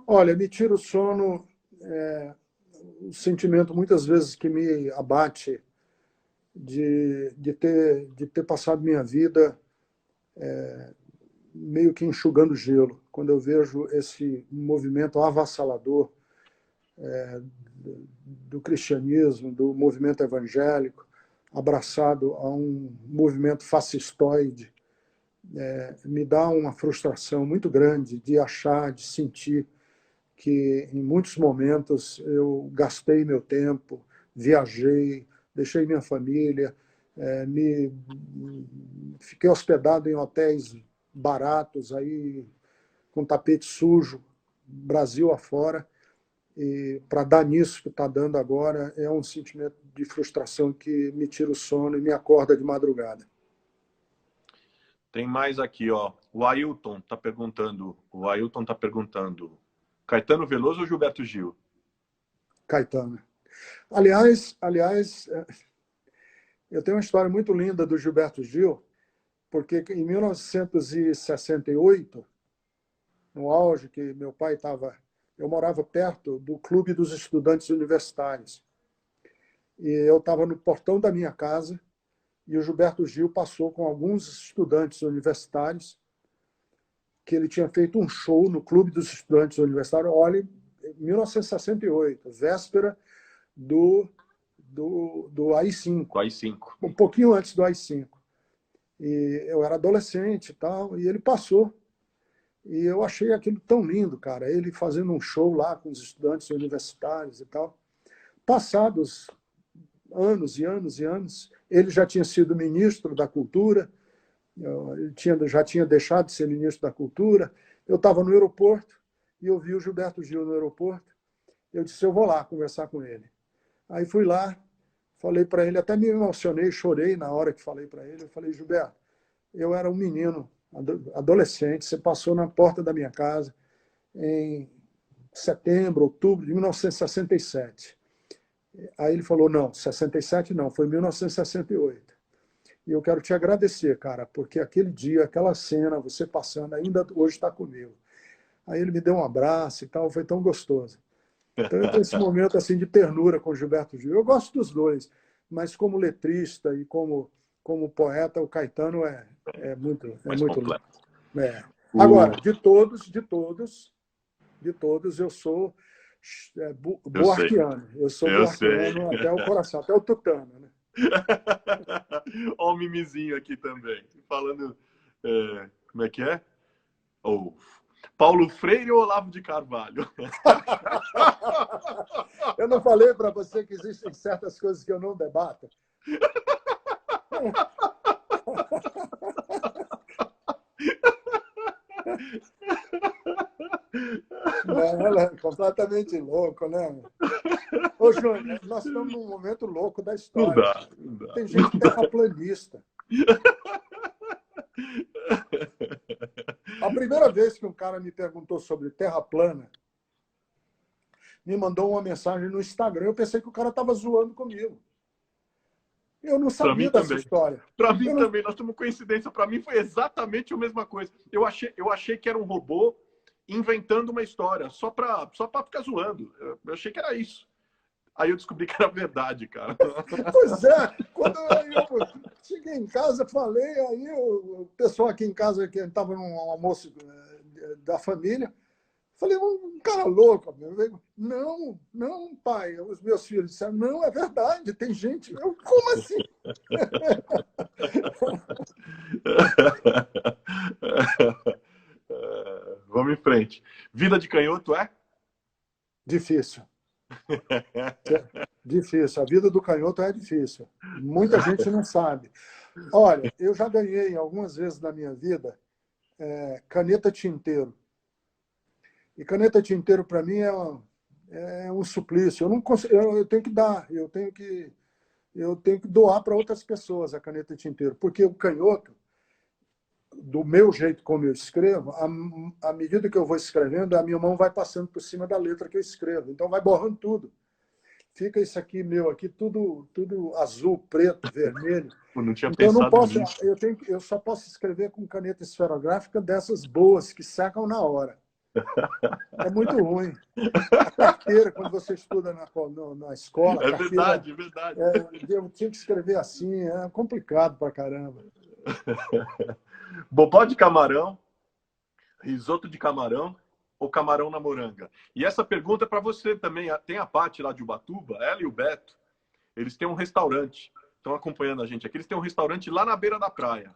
Olha, me tira o sono, o sentimento muitas vezes que me abate de ter passado minha vida meio que enxugando gelo. Quando eu vejo esse movimento avassalador do cristianismo, do movimento evangélico, abraçado a um movimento fascistoide, me dá uma frustração muito grande de achar, de sentir que em muitos momentos eu gastei meu tempo, viajei, deixei minha família, fiquei hospedado em hotéis baratos, aí, com tapete sujo, Brasil afora, e para dar nisso que está dando agora, é um sentimento de frustração que me tira o sono e me acorda de madrugada. Tem mais aqui, ó. O Ailton está perguntando. Caetano Veloso ou Gilberto Gil? Caetano. Aliás, eu tenho uma história muito linda do Gilberto Gil, porque em 1968, no auge que meu pai estava, eu morava perto do Clube dos Estudantes Universitários. E eu estava no portão da minha casa e o Gilberto Gil passou com alguns estudantes universitários, que ele tinha feito um show no Clube dos Estudantes Universitários, olha, em 1968, véspera do AI-5. AI-5. Um pouquinho antes do AI-5. E eu era adolescente e tal, e ele passou. E eu achei aquilo tão lindo, cara, ele fazendo um show lá com os estudantes universitários e tal. Passados anos e anos e anos, ele já tinha sido ministro da Cultura, ele já tinha deixado de ser ministro da Cultura. Eu estava no aeroporto e eu vi o Gilberto Gil no aeroporto. Eu disse, eu vou lá conversar com ele. Aí fui lá, falei para ele, até me emocionei, chorei na hora que falei para ele. Eu falei, Gilberto, eu era um menino, adolescente, você passou na porta da minha casa em setembro, outubro de 1967. Aí ele falou, não, 67 não, foi 1968. E eu quero te agradecer, cara, porque aquele dia, aquela cena, você passando, ainda hoje está comigo. Aí ele me deu um abraço e tal, foi tão gostoso. Então eu tenho esse momento assim, de ternura com o Gilberto Gil. Eu gosto dos dois, mas como letrista e como poeta, o Caetano é muito lindo. Agora, de todos, eu sou buarquiano. Eu sou buarquiano até o coração, até o tutano, né? Olha o mimizinho aqui também. Falando, como é que é? Paulo Freire ou Olavo de Carvalho? Eu não falei para você que existem certas coisas que eu não debato? Ela é completamente louco, né? Ô, Júnior, nós estamos num momento louco da história. Não dá. Tem gente terraplanista. primeira vez que um cara me perguntou sobre terra plana, me mandou uma mensagem no Instagram. Eu pensei que o cara estava zoando comigo. Eu não sabia dessa história. Para mim também, nós temos coincidência. Para mim foi exatamente a mesma coisa. Eu achei que era um robô inventando uma história, só para ficar zoando. Eu achei que era isso. Aí eu descobri que era verdade, cara. Pois é, quando eu cheguei em casa, falei, aí o pessoal aqui em casa, que estava num almoço da família, falei, um cara louco. Não, não, pai. Os meus filhos disseram, não, é verdade, tem gente. Eu, como assim? Vamos em frente. Vida de canhoto é? Difícil. Difícil. A vida do canhoto é difícil. Muita gente não sabe. Olha, eu já ganhei algumas vezes na minha vida caneta tinteiro. E caneta tinteiro, para mim, é um suplício. Eu não consigo, eu tenho que dar, eu tenho que doar para outras pessoas a caneta tinteiro. Porque o canhoto, do meu jeito como eu escrevo, à medida que eu vou escrevendo, a minha mão vai passando por cima da letra que eu escrevo. Então, vai borrando tudo. Fica isso aqui, meu, aqui, tudo azul, preto, vermelho. Eu não tinha então, eu não pensado posso, nisso. eu só posso escrever com caneta esferográfica dessas boas, que secam na hora. É muito ruim. A carteira, quando você estuda na escola... É carteira, verdade, é verdade. eu tinha que escrever assim, é complicado pra caramba. Bobó de camarão, risoto de camarão ou camarão na moranga? E essa pergunta é para você também. Tem a Paty lá de Ubatuba, ela e o Beto, eles têm um restaurante. Estão acompanhando a gente aqui. Eles têm um restaurante lá na beira da praia.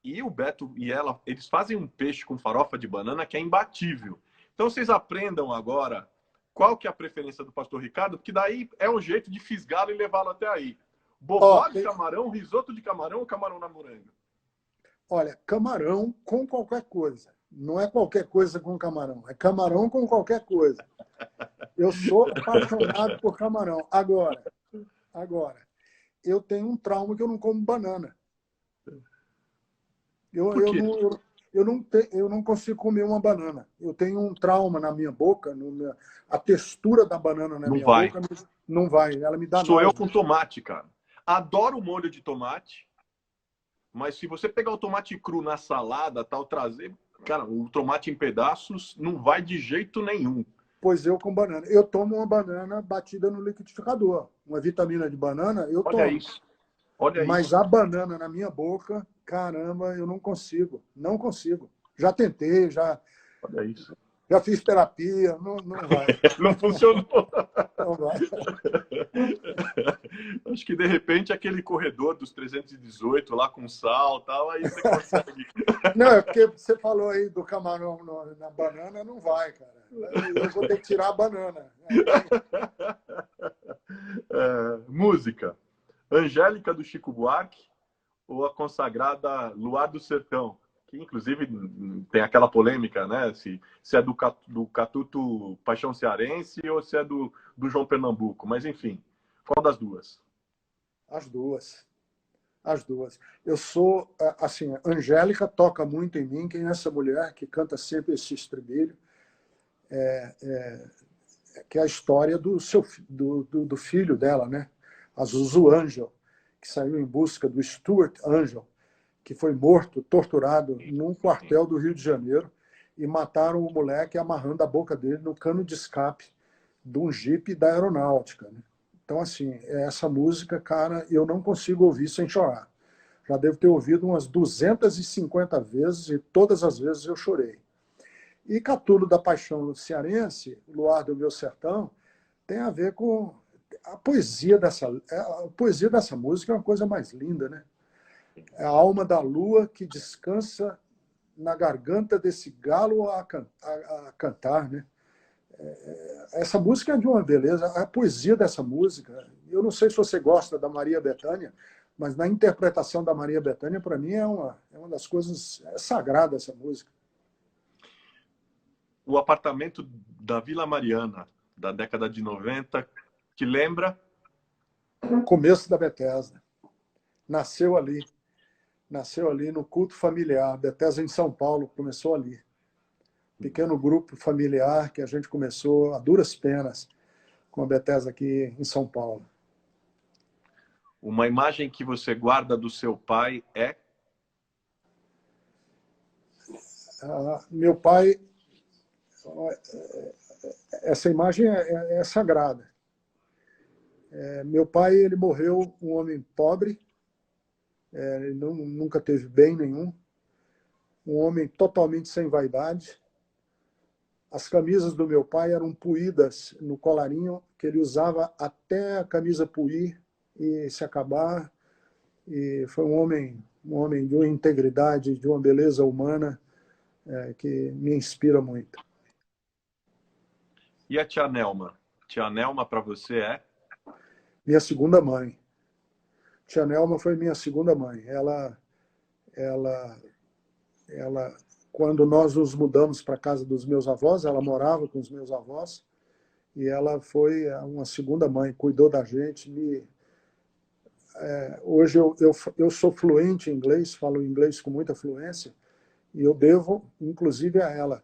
E o Beto e ela, eles fazem um peixe com farofa de banana que é imbatível. Então vocês aprendam agora qual que é a preferência do pastor Ricardo, porque daí é um jeito de fisgá-lo e levá-lo até aí. Bobó de camarão, risoto de camarão ou camarão na moranga? Olha, camarão com qualquer coisa. Não é qualquer coisa com camarão. É camarão com qualquer coisa. Eu sou apaixonado por camarão. Agora, eu tenho um trauma que eu não como banana. Eu não consigo comer uma banana. Eu tenho um trauma na minha boca, a textura da banana na minha boca não vai. Ela me dá Sou náusea. eu com tomate, cara. Adoro o molho de tomate, mas se você pegar o tomate cru na salada, tal, trazer, cara, o tomate em pedaços não vai de jeito nenhum. Pois eu com banana. Eu tomo uma banana batida no liquidificador. Uma vitamina de banana, eu tomo. Olha isso. Olha Mas isso. a banana na minha boca, caramba, eu não consigo. Não consigo. Já tentei, Olha isso. Já fiz terapia, não vai. Não funcionou. Não vai. Acho que, de repente, aquele corredor dos 318 lá com sal e tal, aí você consegue. Não, é porque você falou aí do camarão na banana, não vai, cara. Eu vou ter que tirar a banana. Música. Angélica do Chico Buarque ou a consagrada Luar do Sertão? Que, inclusive, tem aquela polêmica, né? Se é do Catuto Paixão Cearense ou se é do João Pernambuco. Mas, enfim, qual das duas? As duas. As duas. Eu sou, assim, Angélica toca muito em mim. Quem é essa mulher que canta sempre esse estribilho? Que é a história do filho dela, né? A Zuzu Angel, que saiu em busca do Stuart Angel, que foi morto, torturado num quartel do Rio de Janeiro, e mataram o moleque amarrando a boca dele no cano de escape de um jipe da aeronáutica, né? Então, assim, essa música, cara, eu não consigo ouvir sem chorar. Já devo ter ouvido umas 250 vezes e todas as vezes eu chorei. E Catulo da Paixão Cearense, Luar do Meu Sertão, tem a ver com a poesia dessa música, é uma coisa mais linda, né? É a alma da lua que descansa na garganta desse galo a cantar, né? Essa música é de uma beleza. A poesia dessa música, eu não sei se você gosta da Maria Bethânia, mas na interpretação da Maria Bethânia, para mim, é uma das coisas sagrada essa música. O apartamento da Vila Mariana, da década de 90, te lembra? O começo da Bethesda. Nasceu ali no culto familiar. Bethesda em São Paulo começou ali. pequeno grupo familiar que a gente começou a duras penas com a Bethesda aqui em São Paulo. Uma imagem que você guarda do seu pai é? Meu pai, essa imagem é sagrada. Meu pai, ele morreu um homem pobre, ele nunca teve bem nenhum, um homem totalmente sem vaidade. As camisas do meu pai eram puídas no colarinho, que ele usava até a camisa puir e se acabar. E foi um homem de uma integridade, de uma beleza humana que me inspira muito. E a tia Nelma? Tia Nelma para você é? Minha segunda mãe. Tia Nelma foi minha segunda mãe. Quando nós nos mudamos para a casa dos meus avós, ela morava com os meus avós, e ela foi uma segunda mãe, cuidou da gente. Hoje eu sou fluente em inglês, falo inglês com muita fluência, e eu devo, inclusive, a ela.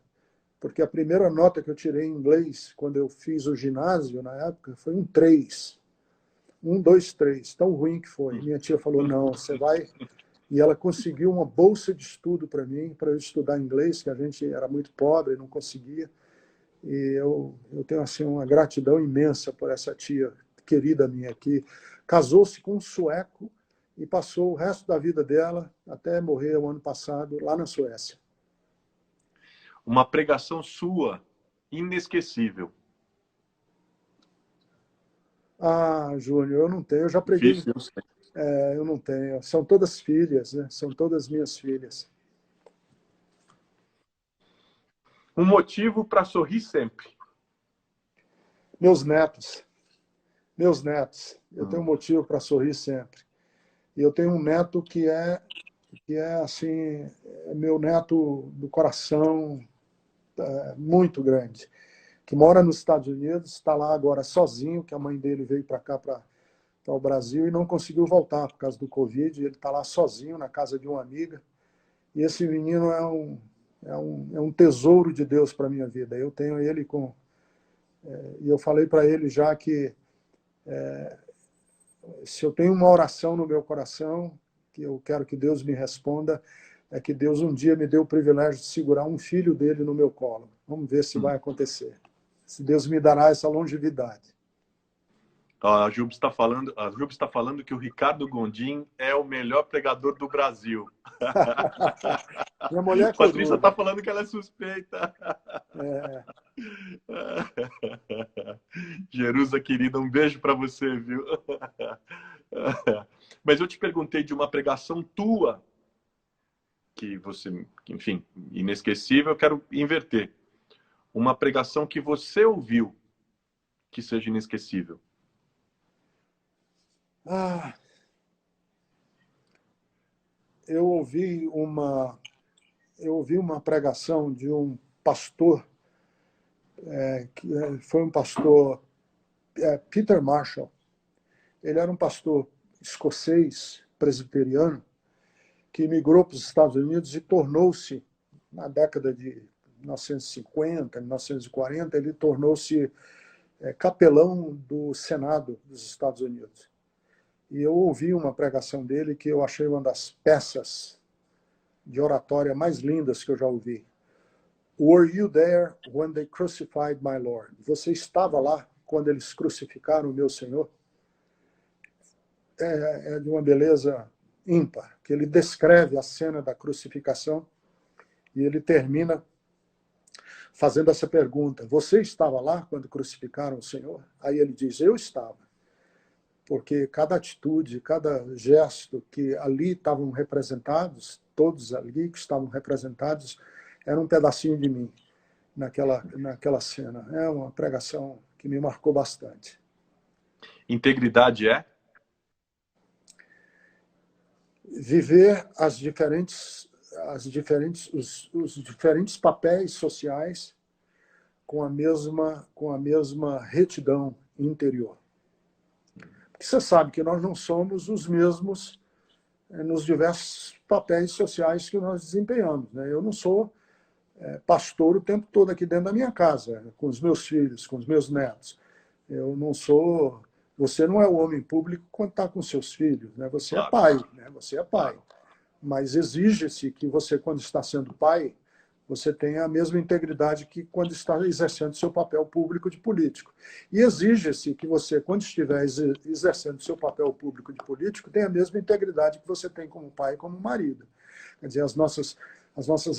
Porque a primeira nota que eu tirei em inglês, quando eu fiz o ginásio, na época, foi um 3. 1, 2, 3. Tão ruim que foi. Minha tia falou, não, você vai... E ela conseguiu uma bolsa de estudo para mim, para eu estudar inglês, que a gente era muito pobre, não conseguia. E eu tenho assim, uma gratidão imensa por essa tia querida minha, que casou-se com um sueco e passou o resto da vida dela, até morrer o ano passado, lá na Suécia. Uma pregação sua, inesquecível. Júnior, eu não tenho. Eu já preguei. Difícil, eu não tenho. São todas filhas, né? São todas minhas filhas. Um motivo para sorrir sempre. Meus netos. Meus netos. Eu tenho um motivo para sorrir sempre. E eu tenho um neto que é assim, meu neto do coração, muito grande, que mora nos Estados Unidos, está lá agora sozinho, que a mãe dele veio para cá, para o Brasil, e não conseguiu voltar por causa do Covid. Ele está lá sozinho na casa de uma amiga. E esse menino é um tesouro de Deus para a minha vida. Eu tenho ele e eu falei para ele já que se eu tenho uma oração no meu coração, que eu quero que Deus me responda, é que Deus um dia me dê o privilégio de segurar um filho dele no meu colo. Vamos ver se vai acontecer. Se Deus me dará essa longevidade. A Jubes está falando que o Ricardo Gondim é o melhor pregador do Brasil. Minha mulher é Patrícia está falando que ela é suspeita. Jerusa, querida, um beijo para você, viu? Mas eu te perguntei de uma pregação tua, que você, enfim, inesquecível. Eu quero inverter. Uma pregação que você ouviu que seja inesquecível. Eu ouvi uma pregação de um pastor, que foi um pastor, Peter Marshall. Ele era um pastor escocês, presbiteriano, que migrou para os Estados Unidos e tornou-se, na década de 1950, 1940, ele tornou-se capelão do Senado dos Estados Unidos. E eu ouvi uma pregação dele que eu achei uma das peças de oratória mais lindas que eu já ouvi. Were you there when they crucified my Lord? Você estava lá quando eles crucificaram o meu Senhor? É de uma beleza ímpar, que ele descreve a cena da crucificação e ele termina fazendo essa pergunta: você estava lá quando crucificaram o Senhor? Aí ele diz: eu estava. Porque cada atitude, cada gesto que ali estavam representados, todos ali que estavam representados, era um pedacinho de mim naquela cena. É uma pregação que me marcou bastante. Integridade é? Viver os diferentes papéis sociais com a mesma retidão interior. Porque você sabe que nós não somos os mesmos nos diversos papéis sociais que nós desempenhamos, né? Eu não sou pastor o tempo todo aqui dentro da minha casa, com os meus filhos, com os meus netos. Eu não sou... Você não é o homem público quando está com seus filhos, né? Você é pai, né? Você é pai. Mas exige-se que você, quando está sendo pai, você tenha a mesma integridade que quando está exercendo seu papel público de político. E exige-se que você, quando estiver exercendo seu papel público de político, tenha a mesma integridade que você tem como pai e como marido. Quer dizer, as nossas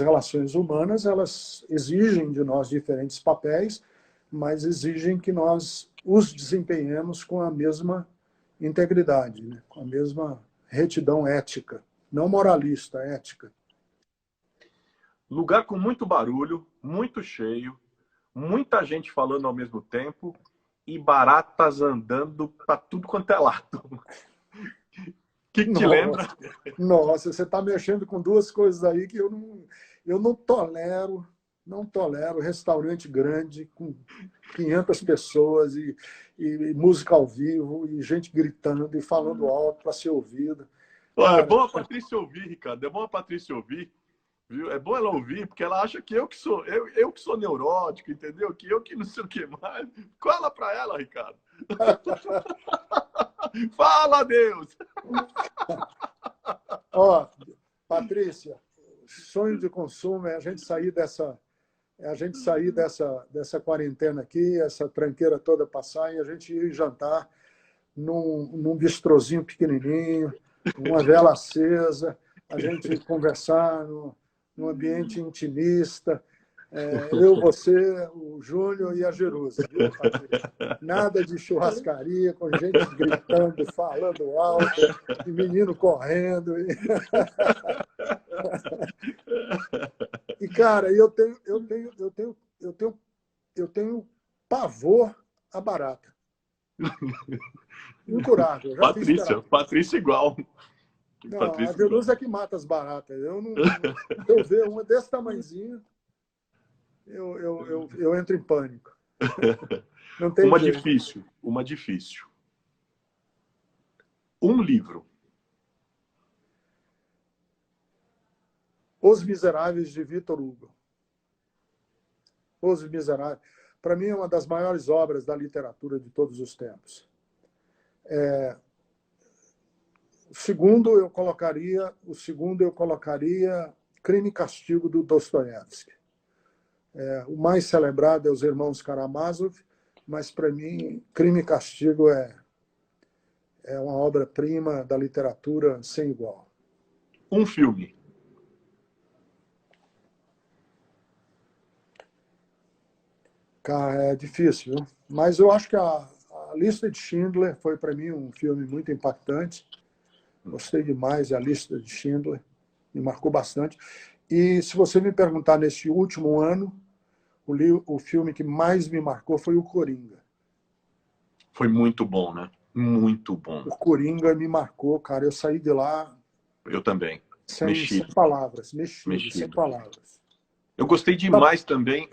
relações humanas, elas exigem de nós diferentes papéis, mas exigem que nós os desempenhemos com a mesma integridade, né? Com a mesma retidão ética. Não moralista, ética. Lugar com muito barulho, muito cheio, muita gente falando ao mesmo tempo e baratas andando para tudo quanto é lado. O que te lembra? Nossa, você está mexendo com duas coisas aí que eu não tolero. Não tolero restaurante grande com 500 pessoas e música ao vivo e gente gritando e falando alto para ser ouvido. É bom a Patrícia ouvir, Ricardo. É bom a Patrícia ouvir. Viu? É bom ela ouvir, porque ela acha que eu que sou neurótico, entendeu? Que eu que não sei o que mais. Cola para ela, Ricardo. Fala, Deus! Ó, Patrícia, sonho de consumo é a gente sair dessa quarentena aqui, essa tranqueira toda passar e a gente ir jantar num bistrozinho pequenininho, uma vela acesa, a gente conversar num ambiente intimista, eu, você, o Júnior e a Jerusa, viu, Patrícia? Nada de churrascaria, com gente gritando, falando alto, e menino correndo. E cara, eu tenho pavor à barata. Incurável. Eu já Patrícia igual. Não, Patrícia a Jerusa é que mata as baratas. Eu ver uma desse tamanhozinho, eu entro em pânico. Não tem jeito. Uma difícil. Um livro. Os Miseráveis, de Victor Hugo. Os Miseráveis. Para mim, é uma das maiores obras da literatura de todos os tempos. O segundo eu colocaria Crime e Castigo, do Dostoiévski. O mais celebrado é Os Irmãos Karamazov, mas, para mim, Crime e Castigo é uma obra-prima da literatura sem igual. Um filme. É difícil, viu? Mas eu acho que a Lista de Schindler foi, para mim, um filme muito impactante. Gostei demais da Lista de Schindler, me marcou bastante. E se você me perguntar nesse último ano, o filme que mais me marcou foi o Coringa. Foi muito bom, né? Muito bom. O Coringa me marcou, cara. Eu saí de lá... Eu também. Sem palavras. Mexido, sem palavras. Eu gostei demais também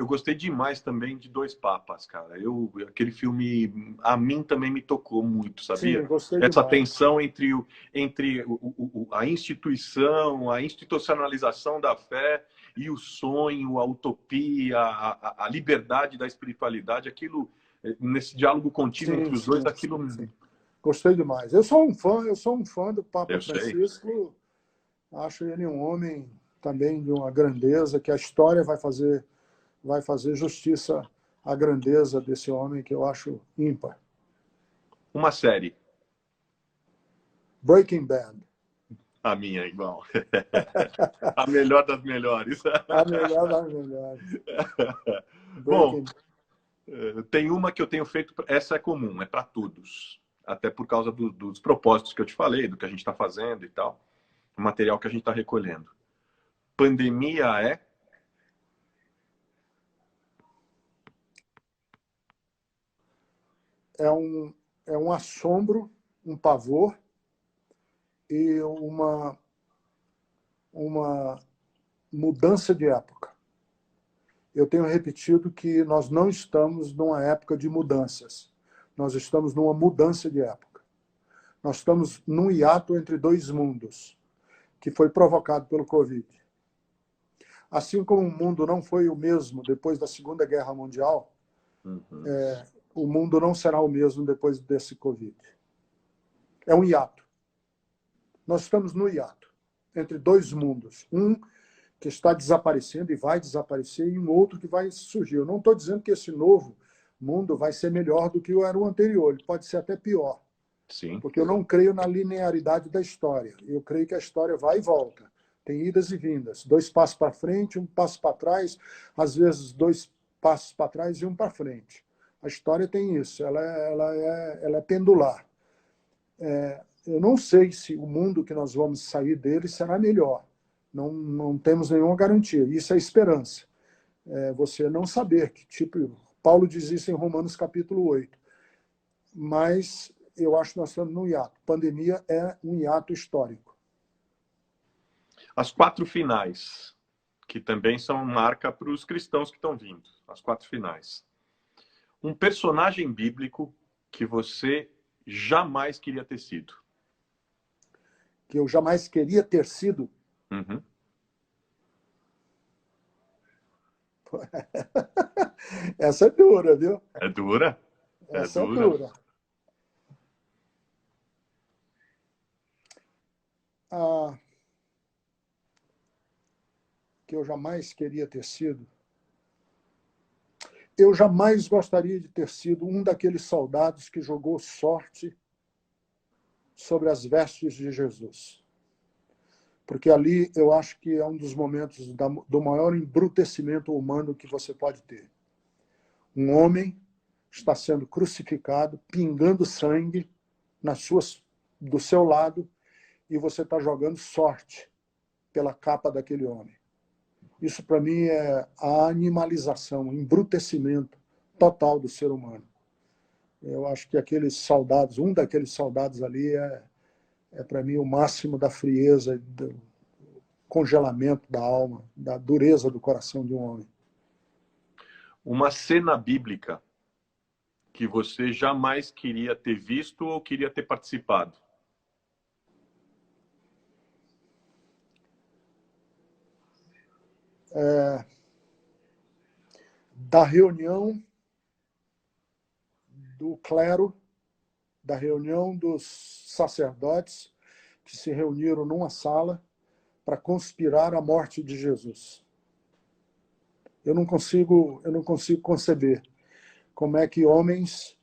de Dois Papas, cara. Aquele filme, a mim também me tocou muito, sabia? Sim, eu gostei Essa demais. tensão entre a instituição, a institucionalização da fé e o sonho, a utopia, a liberdade da espiritualidade, aquilo, nesse diálogo contínuo entre os dois, aquilo... Sim. Gostei demais. Eu sou um fã do Papa Francisco. Acho ele um homem também de uma grandeza, que a história vai fazer justiça à grandeza desse homem, que eu acho ímpar. Uma série. Breaking Bad. A minha, igual. A melhor das melhores. A melhor das melhores. Bom, tem uma que eu tenho feito, essa é comum, é para todos. Até por causa dos propósitos que eu te falei, do que a gente está fazendo e tal. O material que a gente está recolhendo. Pandemia é um assombro, um pavor e uma mudança de época. Eu tenho repetido que nós não estamos numa época de mudanças. Nós estamos numa mudança de época. Nós estamos num hiato entre dois mundos, que foi provocado pelo Covid. Assim como o mundo não foi o mesmo depois da Segunda Guerra Mundial, Uhum. o mundo não será o mesmo depois desse Covid. É um hiato. Nós estamos no hiato entre dois mundos. Um que está desaparecendo e vai desaparecer, e um outro que vai surgir. Eu não estou dizendo que esse novo mundo vai ser melhor do que era o anterior, ele pode ser até pior. Sim. Porque eu não creio na linearidade da história. Eu creio que a história vai e volta. Tem idas e vindas. 2 passos para frente, 1 passo para trás, às vezes 2 passos para trás e 1 para frente. A história tem isso, ela é pendular. Eu não sei se o mundo que nós vamos sair dele será melhor. Não temos nenhuma garantia. Isso é esperança. Você não saber que tipo... Paulo diz isso em Romanos capítulo 8. Mas eu acho que nós estamos num hiato. Pandemia é um hiato histórico. As 4 finais, que também são marca para os cristãos que estão vindo. As 4 finais. Um personagem bíblico que você jamais queria ter sido. Que eu jamais queria ter sido. Uhum. Essa é dura, viu? É dura? Essa é dura. Que eu jamais queria ter sido. Eu jamais gostaria de ter sido um daqueles soldados que jogou sorte sobre as vestes de Jesus. Porque ali eu acho que é um dos momentos do maior embrutecimento humano que você pode ter. Um homem está sendo crucificado, pingando sangue do seu lado, e você está jogando sorte pela capa daquele homem. Isso, para mim, é a animalização, o embrutecimento total do ser humano. Eu acho que aqueles soldados, um daqueles soldados ali para mim, o máximo da frieza, do congelamento da alma, da dureza do coração de um homem. Uma cena bíblica que você jamais queria ter visto ou queria ter participado? Da reunião do clero, da reunião dos sacerdotes que se reuniram numa sala para conspirar a morte de Jesus. Eu não consigo conceber como é que homens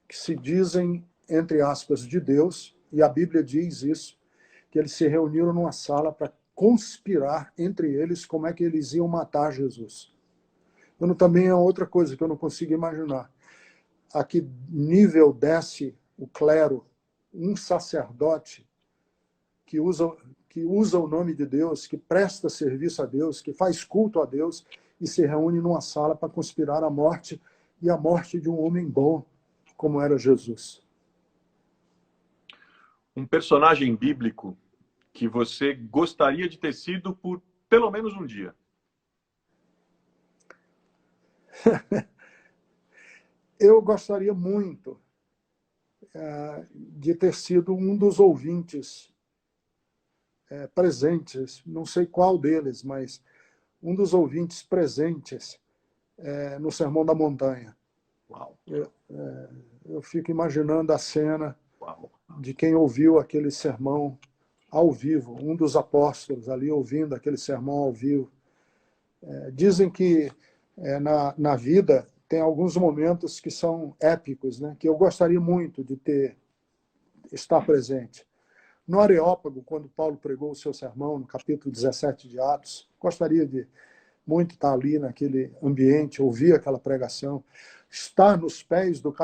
que se dizem, entre aspas, de Deus, e a Bíblia diz isso, que eles se reuniram numa sala para conspirar entre eles como é que eles iam matar Jesus. Também é outra coisa que eu não consigo imaginar. A que nível desce o clero, um sacerdote que usa o nome de Deus, que presta serviço a Deus, que faz culto a Deus, e se reúne numa sala para conspirar a morte de um homem bom, como era Jesus. Um personagem bíblico que você gostaria de ter sido por pelo menos um dia? Eu gostaria muito de ter sido um dos ouvintes presentes, não sei qual deles, mas um dos ouvintes presentes no Sermão da Montanha. Uau. Eu fico imaginando a cena Uau. de quem ouviu aquele sermão ao vivo, um dos apóstolos ali ouvindo aquele sermão ao vivo. Dizem que na vida tem alguns momentos que são épicos, né? Que eu gostaria muito de estar presente. No Areópago, quando Paulo pregou o seu sermão, no capítulo 17 de Atos, gostaria de muito estar ali naquele ambiente, ouvir aquela pregação, estar nos pés do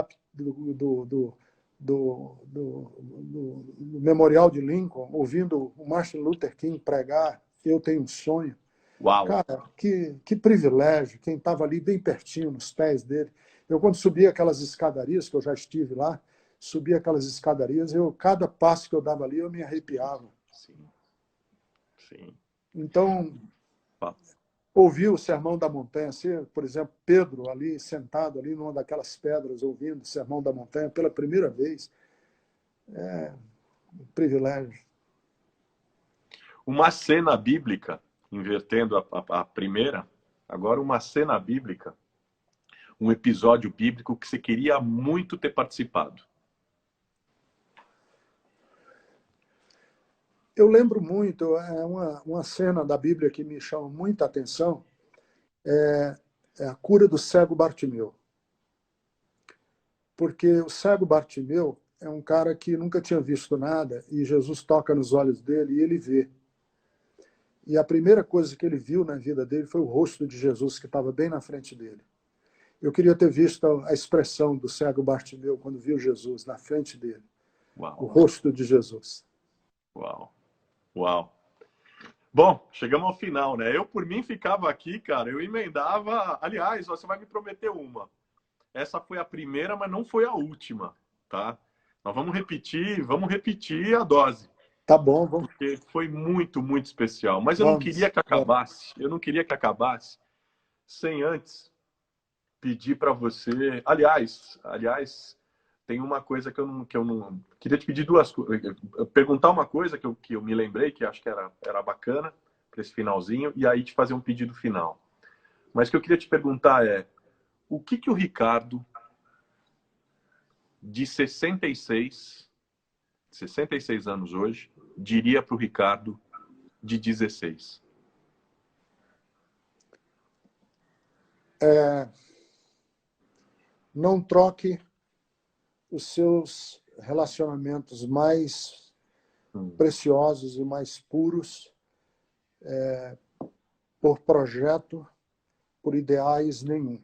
Memorial de Lincoln, ouvindo o Martin Luther King pregar Eu Tenho um Sonho. Uau. Cara, que privilégio, quem estava ali bem pertinho, nos pés dele. Eu, quando subia aquelas escadarias, que eu já estive lá, subia aquelas escadarias, cada passo que eu dava ali, eu me arrepiava. Sim. Sim. Então, ouvir o Sermão da Montanha, por exemplo, Pedro ali, sentado ali numa daquelas pedras, ouvindo o Sermão da Montanha pela primeira vez, é um privilégio. Uma cena bíblica invertendo a primeira, agora uma cena bíblica, um episódio bíblico que você queria muito ter participado. Eu lembro muito, é uma cena da Bíblia que me chama muita atenção, é a cura do cego Bartimeu. Porque o cego Bartimeu é um cara que nunca tinha visto nada e Jesus toca nos olhos dele e ele vê. E a primeira coisa que ele viu na vida dele foi o rosto de Jesus, que estava bem na frente dele. Eu queria ter visto a expressão do cego Bartimeu quando viu Jesus na frente dele. Uau. O rosto de Jesus. Uau. Uau. Bom, chegamos ao final, né? Eu, por mim, ficava aqui, cara, eu emendava... Aliás, você vai me prometer uma. Essa foi a primeira, mas não foi a última, tá? Nós vamos repetir a dose. Tá bom, vamos. Porque foi muito, muito especial. Mas eu Vamos. não queria que acabasse sem antes pedir para você... Aliás, tem uma coisa que eu não... Queria te pedir duas coisas. Perguntar uma coisa que eu me lembrei, que acho que era bacana para esse finalzinho, e aí te fazer um pedido final. Mas o que eu queria te perguntar é, o que o Ricardo, de 66 anos hoje, diria para o Ricardo de 16? Não troque os seus relacionamentos mais preciosos e mais puros por projeto, por ideais nenhum.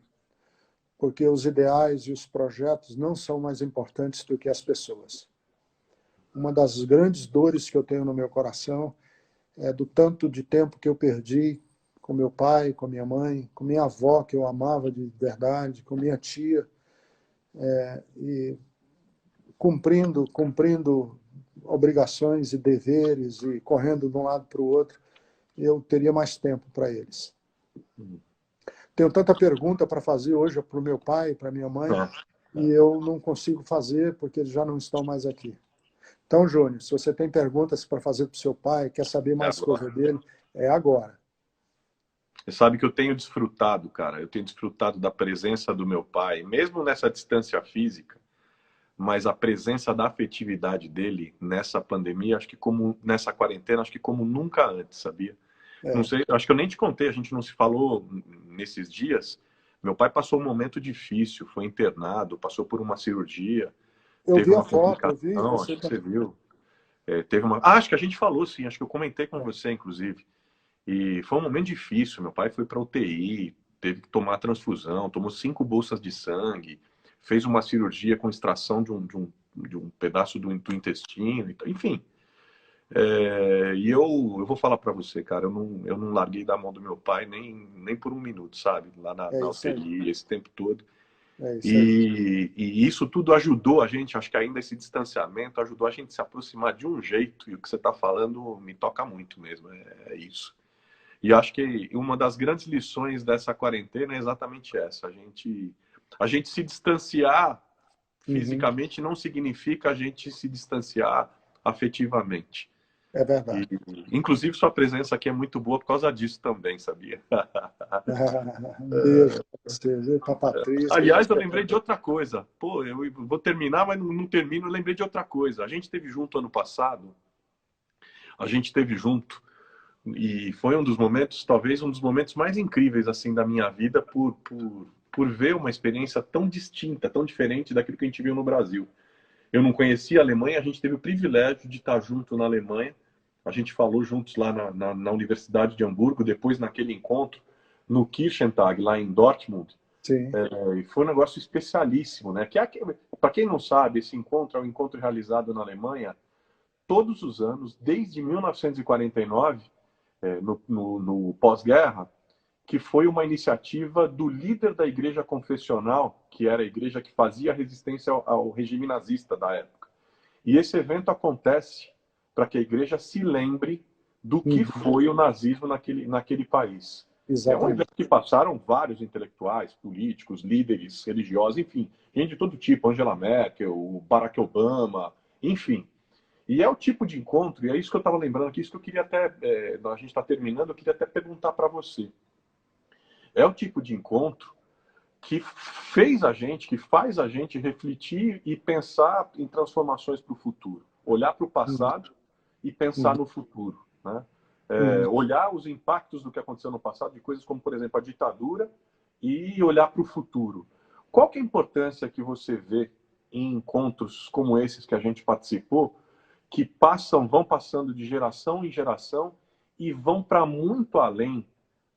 Porque os ideais e os projetos não são mais importantes do que as pessoas. Uma das grandes dores que eu tenho no meu coração é do tanto de tempo que eu perdi com meu pai, com minha mãe, com minha avó, que eu amava de verdade, com minha tia, e cumprindo obrigações e deveres e correndo de um lado para o outro, eu teria mais tempo para eles. Tenho tanta pergunta para fazer hoje para o meu pai, para minha mãe, e eu não consigo fazer porque eles já não estão mais aqui. Então, Júnior, se você tem perguntas para fazer para o seu pai, quer saber mais coisa dele, é agora. Você sabe que eu tenho desfrutado, cara. Eu tenho desfrutado da presença do meu pai, mesmo nessa distância física, mas a presença da afetividade dele nessa pandemia, acho que como nessa quarentena, acho que como nunca antes, sabia? Não sei, acho que eu nem te contei, a gente não se falou nesses dias. Meu pai passou um momento difícil, foi internado, passou por uma cirurgia. Eu teve vi uma a foto, eu vi. acho que você viu. Teve uma... acho que a gente falou, sim, acho que eu comentei com você, inclusive. E foi um momento difícil. Meu pai foi para UTI, teve que tomar transfusão, tomou 5 bolsas de sangue, fez uma cirurgia com extração de um pedaço do intestino, enfim. E eu vou falar para você, cara, eu não larguei da mão do meu pai nem por um minuto, sabe? Lá na UTI, esse tempo todo. E isso tudo ajudou a gente, acho que ainda esse distanciamento ajudou a gente a se aproximar de um jeito, e o que você está falando me toca muito mesmo, é isso. E acho que uma das grandes lições dessa quarentena é exatamente essa, a gente se distanciar fisicamente não significa a gente se distanciar afetivamente. É verdade. Inclusive, sua presença aqui é muito boa por causa disso também, sabia? Um beijo pra você, viu, pra Patrícia. Aliás, eu lembrei de outra coisa. Pô, eu vou terminar, mas não termino. Eu lembrei de outra coisa. A gente esteve junto ano passado. A gente esteve junto. E foi um dos momentos, talvez um dos momentos mais incríveis assim da minha vida por ver uma experiência tão distinta, tão diferente daquilo que a gente viu no Brasil. Eu não conhecia a Alemanha, a gente teve o privilégio de estar junto na Alemanha. A gente falou juntos lá na Universidade de Hamburgo, depois naquele encontro no Kirchentag, lá em Dortmund. Sim. E foi um negócio especialíssimo, né? Para quem não sabe, esse encontro é um encontro realizado na Alemanha todos os anos, desde 1949, no pós-guerra, que foi uma iniciativa do líder da igreja confessional, que era a igreja que fazia resistência ao regime nazista da época. E esse evento acontece para que a igreja se lembre do que foi o nazismo naquele país. Exatamente. É um evento que passaram vários intelectuais, políticos, líderes religiosos, enfim, gente de todo tipo, Angela Merkel, Barack Obama, enfim. E é o tipo de encontro, e é isso que eu estava lembrando aqui, isso que eu queria até, a gente está terminando, eu queria até perguntar para você. É o tipo de encontro que fez a gente, que faz a gente refletir e pensar em transformações para o futuro. Olhar para o passado e pensar no futuro. Né? Olhar os impactos do que aconteceu no passado, de coisas como, por exemplo, a ditadura, e olhar para o futuro. Qual que é a importância que você vê em encontros como esses que a gente participou, que vão passando de geração em geração e vão para muito além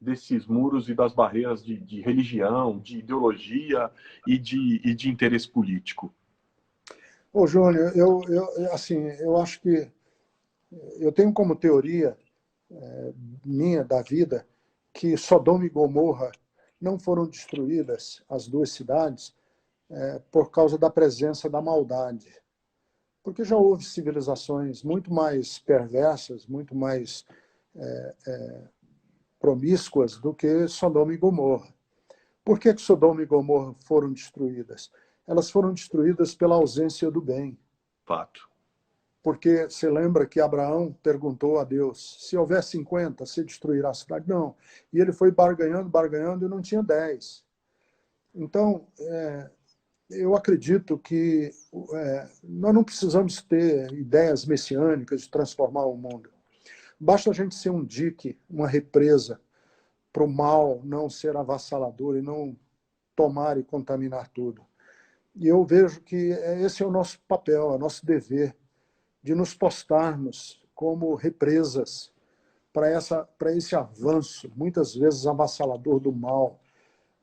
desses muros e das barreiras de religião, de ideologia e de interesse político? Ô, Júnior, assim, eu acho que eu tenho como teoria minha da vida que Sodoma e Gomorra não foram destruídas, as duas cidades, por causa da presença da maldade. Porque já houve civilizações muito mais perversas, muito mais promíscuas do que Sodoma e Gomorra. Por que Sodoma e Gomorra foram destruídas? Elas foram destruídas pela ausência do bem. Fato. Porque você lembra que Abraão perguntou a Deus, se houver 50, você destruirá a cidade? Não. E ele foi barganhando, barganhando e não tinha 10. Então, eu acredito que nós não precisamos ter ideias messiânicas de transformar o mundo. Basta a gente ser um dique, uma represa, para o mal não ser avassalador e não tomar e contaminar tudo. E eu vejo que esse é o nosso papel, é o nosso dever, de nos postarmos como represas para esse avanço, muitas vezes avassalador do mal,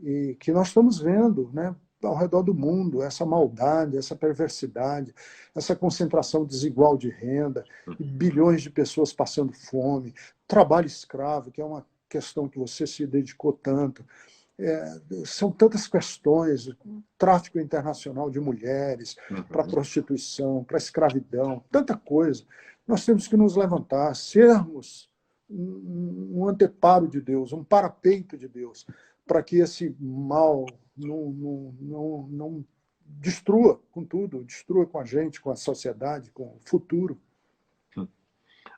e que nós estamos vendo, né, ao redor do mundo, essa maldade, essa perversidade, essa concentração desigual de renda, e bilhões de pessoas passando fome, trabalho escravo, que é uma questão que você se dedicou tanto. São tantas questões, tráfico internacional de mulheres, para prostituição, para escravidão, tanta coisa. Nós temos que nos levantar, sermos um anteparo de Deus, um parapeito de Deus, para que esse mal não destrua com tudo, destrua com a gente, com a sociedade, com o futuro.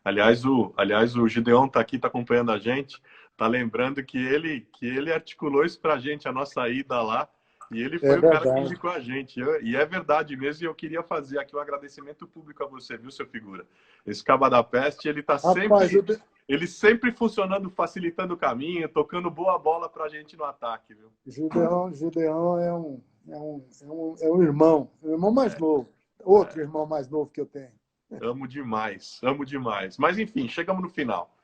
Aliás, o Gideon está aqui, está acompanhando a gente, está lembrando que ele articulou isso para a gente, a nossa ida lá, e ele foi o cara que indicou a gente. E é verdade mesmo, e eu queria fazer aqui um agradecimento público a você, viu, seu figura? Esse Caba da Peste, ele está sempre... Ele sempre funcionando, facilitando o caminho, tocando boa bola para a gente no ataque, viu? Gideon é um irmão mais novo. Outro irmão mais novo que eu tenho. Amo demais, amo demais. Mas, enfim, chegamos no final.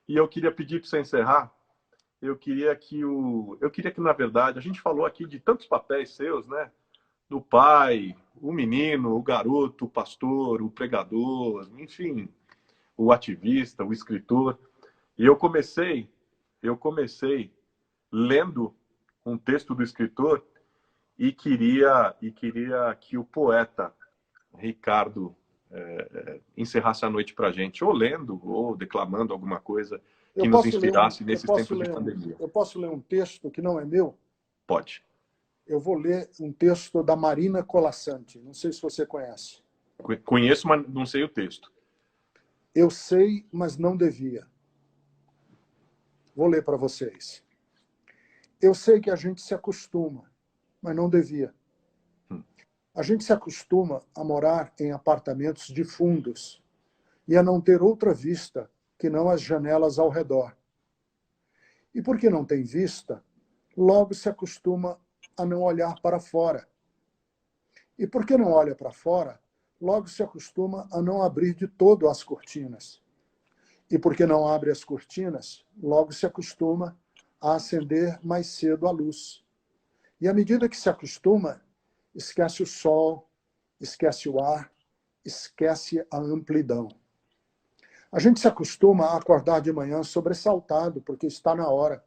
E eu queria pedir para você encerrar. Eu queria que, na verdade, a gente falou aqui de tantos papéis seus, né? Do pai, o menino, o garoto, o pastor, o pregador, enfim, o ativista, o escritor. E eu comecei lendo um texto do escritor e queria que o poeta Ricardo encerrasse a noite para a gente, ou lendo, ou declamando alguma coisa que nos inspirasse nesses tempos de pandemia. Eu posso ler um texto que não é meu? Pode. Eu vou ler um texto da Marina Colasanti. Não sei se você conhece. Conheço, mas não sei o texto. Eu sei, mas não devia. Vou ler para vocês. Eu sei que a gente se acostuma, mas não devia. A gente se acostuma a morar em apartamentos de fundos e a não ter outra vista que não as janelas ao redor. E porque não tem vista, logo se acostuma a não olhar para fora. E porque não olha para fora, logo se acostuma a não abrir de todo as cortinas. E porque não abre as cortinas, logo se acostuma a acender mais cedo a luz. E à medida que se acostuma, esquece o sol, esquece o ar, esquece a amplidão. A gente se acostuma a acordar de manhã sobressaltado, porque está na hora.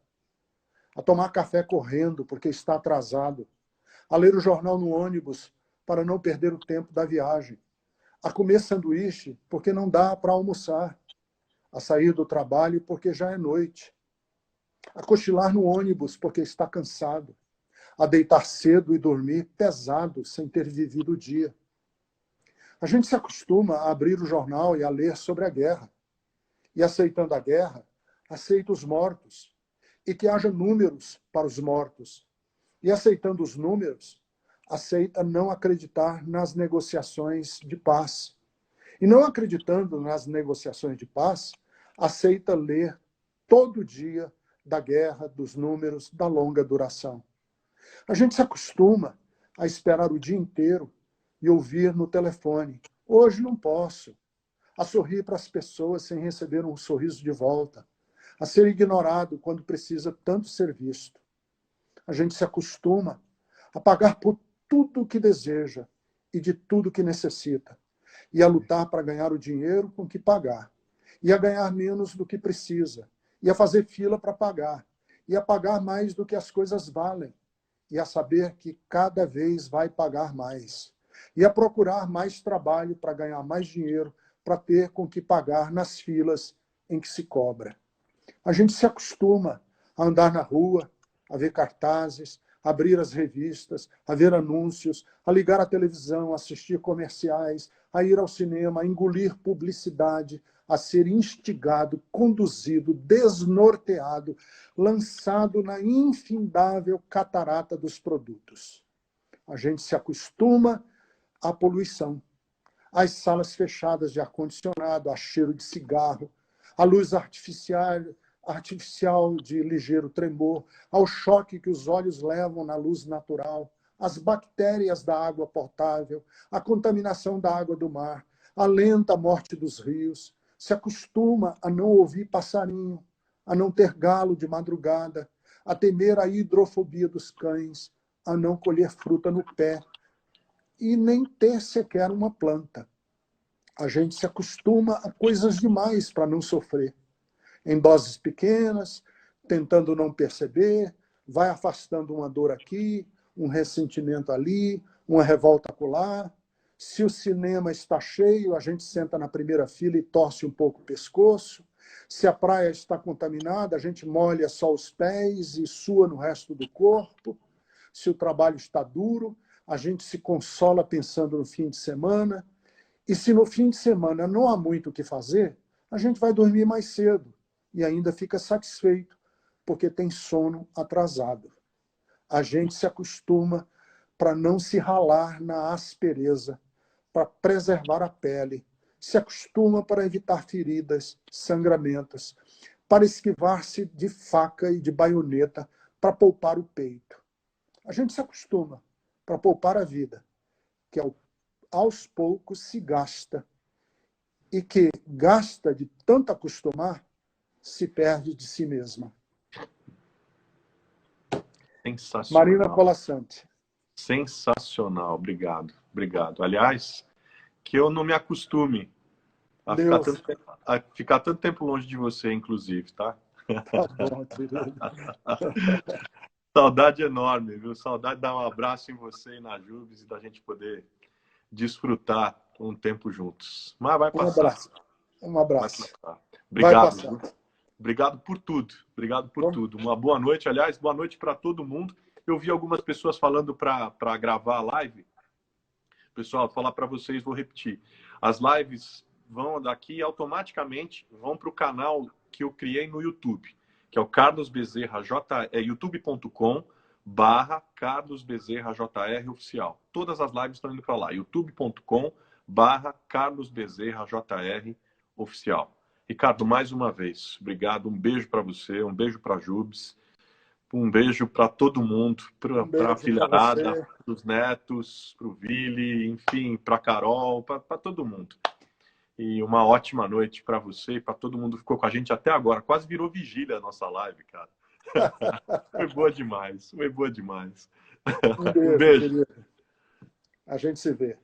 A tomar café correndo, porque está atrasado. A ler o jornal no ônibus, para não perder o tempo da viagem. A comer sanduíche, porque não dá para almoçar. A sair do trabalho, porque já é noite. A cochilar no ônibus, porque está cansado. A deitar cedo e dormir pesado, sem ter vivido o dia. A gente se acostuma a abrir o jornal e a ler sobre a guerra. E aceitando a guerra, aceita os mortos. E que haja números para os mortos. E aceitando os números, aceita não acreditar nas negociações de paz. E não acreditando nas negociações de paz, aceita ler todo dia da guerra, dos números, da longa duração. A gente se acostuma a esperar o dia inteiro e ouvir no telefone: hoje não posso. A sorrir para as pessoas sem receber um sorriso de volta. A ser ignorado quando precisa tanto ser visto. A gente se acostuma a pagar por tudo o que deseja e de tudo que necessita. E a lutar para ganhar o dinheiro com que pagar. E a ganhar menos do que precisa. E a fazer fila para pagar. E a pagar mais do que as coisas valem. E a saber que cada vez vai pagar mais. E a procurar mais trabalho para ganhar mais dinheiro, para ter com que pagar nas filas em que se cobra. A gente se acostuma a andar na rua, a ver cartazes, a abrir as revistas, a ver anúncios, a ligar a televisão, a assistir comerciais, a ir ao cinema, a engolir publicidade, a ser instigado, conduzido, desnorteado, lançado na infindável catarata dos produtos. A gente se acostuma à poluição, às salas fechadas de ar-condicionado, a cheiro de cigarro, à luz artificial de ligeiro tremor, ao choque que os olhos levam na luz natural, às bactérias da água potável, à contaminação da água do mar, à lenta morte dos rios. Se acostuma a não ouvir passarinho, a não ter galo de madrugada, a temer a hidrofobia dos cães, a não colher fruta no pé e nem ter sequer uma planta. A gente se acostuma a coisas demais para não sofrer. Em doses pequenas, tentando não perceber, vai afastando uma dor aqui, um ressentimento ali, uma revolta acolá. Se o cinema está cheio, a gente senta na primeira fila e torce um pouco o pescoço. Se a praia está contaminada, a gente molha só os pés e sua no resto do corpo. Se o trabalho está duro, a gente se consola pensando no fim de semana. E se no fim de semana não há muito o que fazer, a gente vai dormir mais cedo e ainda fica satisfeito, porque tem sono atrasado. A gente se acostuma para não se ralar na aspereza, para preservar a pele, se acostuma para evitar feridas, sangramentos, para esquivar-se de faca e de baioneta, para poupar o peito. A gente se acostuma para poupar a vida, que aos poucos se gasta, e que gasta de tanto acostumar, se perde de si mesma. Sensacional. Marina Colasanti. Sensacional, obrigado. Obrigado. Aliás, que eu não me acostume a ficar tanto tempo longe de você, inclusive, tá? Tá bom, querido. Saudade enorme, viu? Saudade de dar um abraço em você e na Jubes e da gente poder desfrutar um tempo juntos. Mas vai passar. Um abraço. Um abraço. Obrigado. Obrigado por tudo. Obrigado por tudo. Uma boa noite. Aliás, boa noite para todo mundo. Eu vi algumas pessoas falando para gravar a live. Pessoal, vou falar para vocês, vou repetir. As lives vão daqui automaticamente vão para o canal que eu criei no YouTube, que é o Carlos Bezerra youtube.com/Carlos Bezerra JR oficial. Todas as lives estão indo para lá. youtube.com/Carlos Bezerra JR oficial. Ricardo, mais uma vez, obrigado. Um beijo para você, um beijo para a Jubes, um beijo para todo mundo, para a filharada, para os netos, para o Vili, enfim, para a Carol, para todo mundo. E uma ótima noite para você e para todo mundo que ficou com a gente até agora. Quase virou vigília a nossa live, cara. Foi boa demais, foi boa demais. Um beijo. A gente se vê.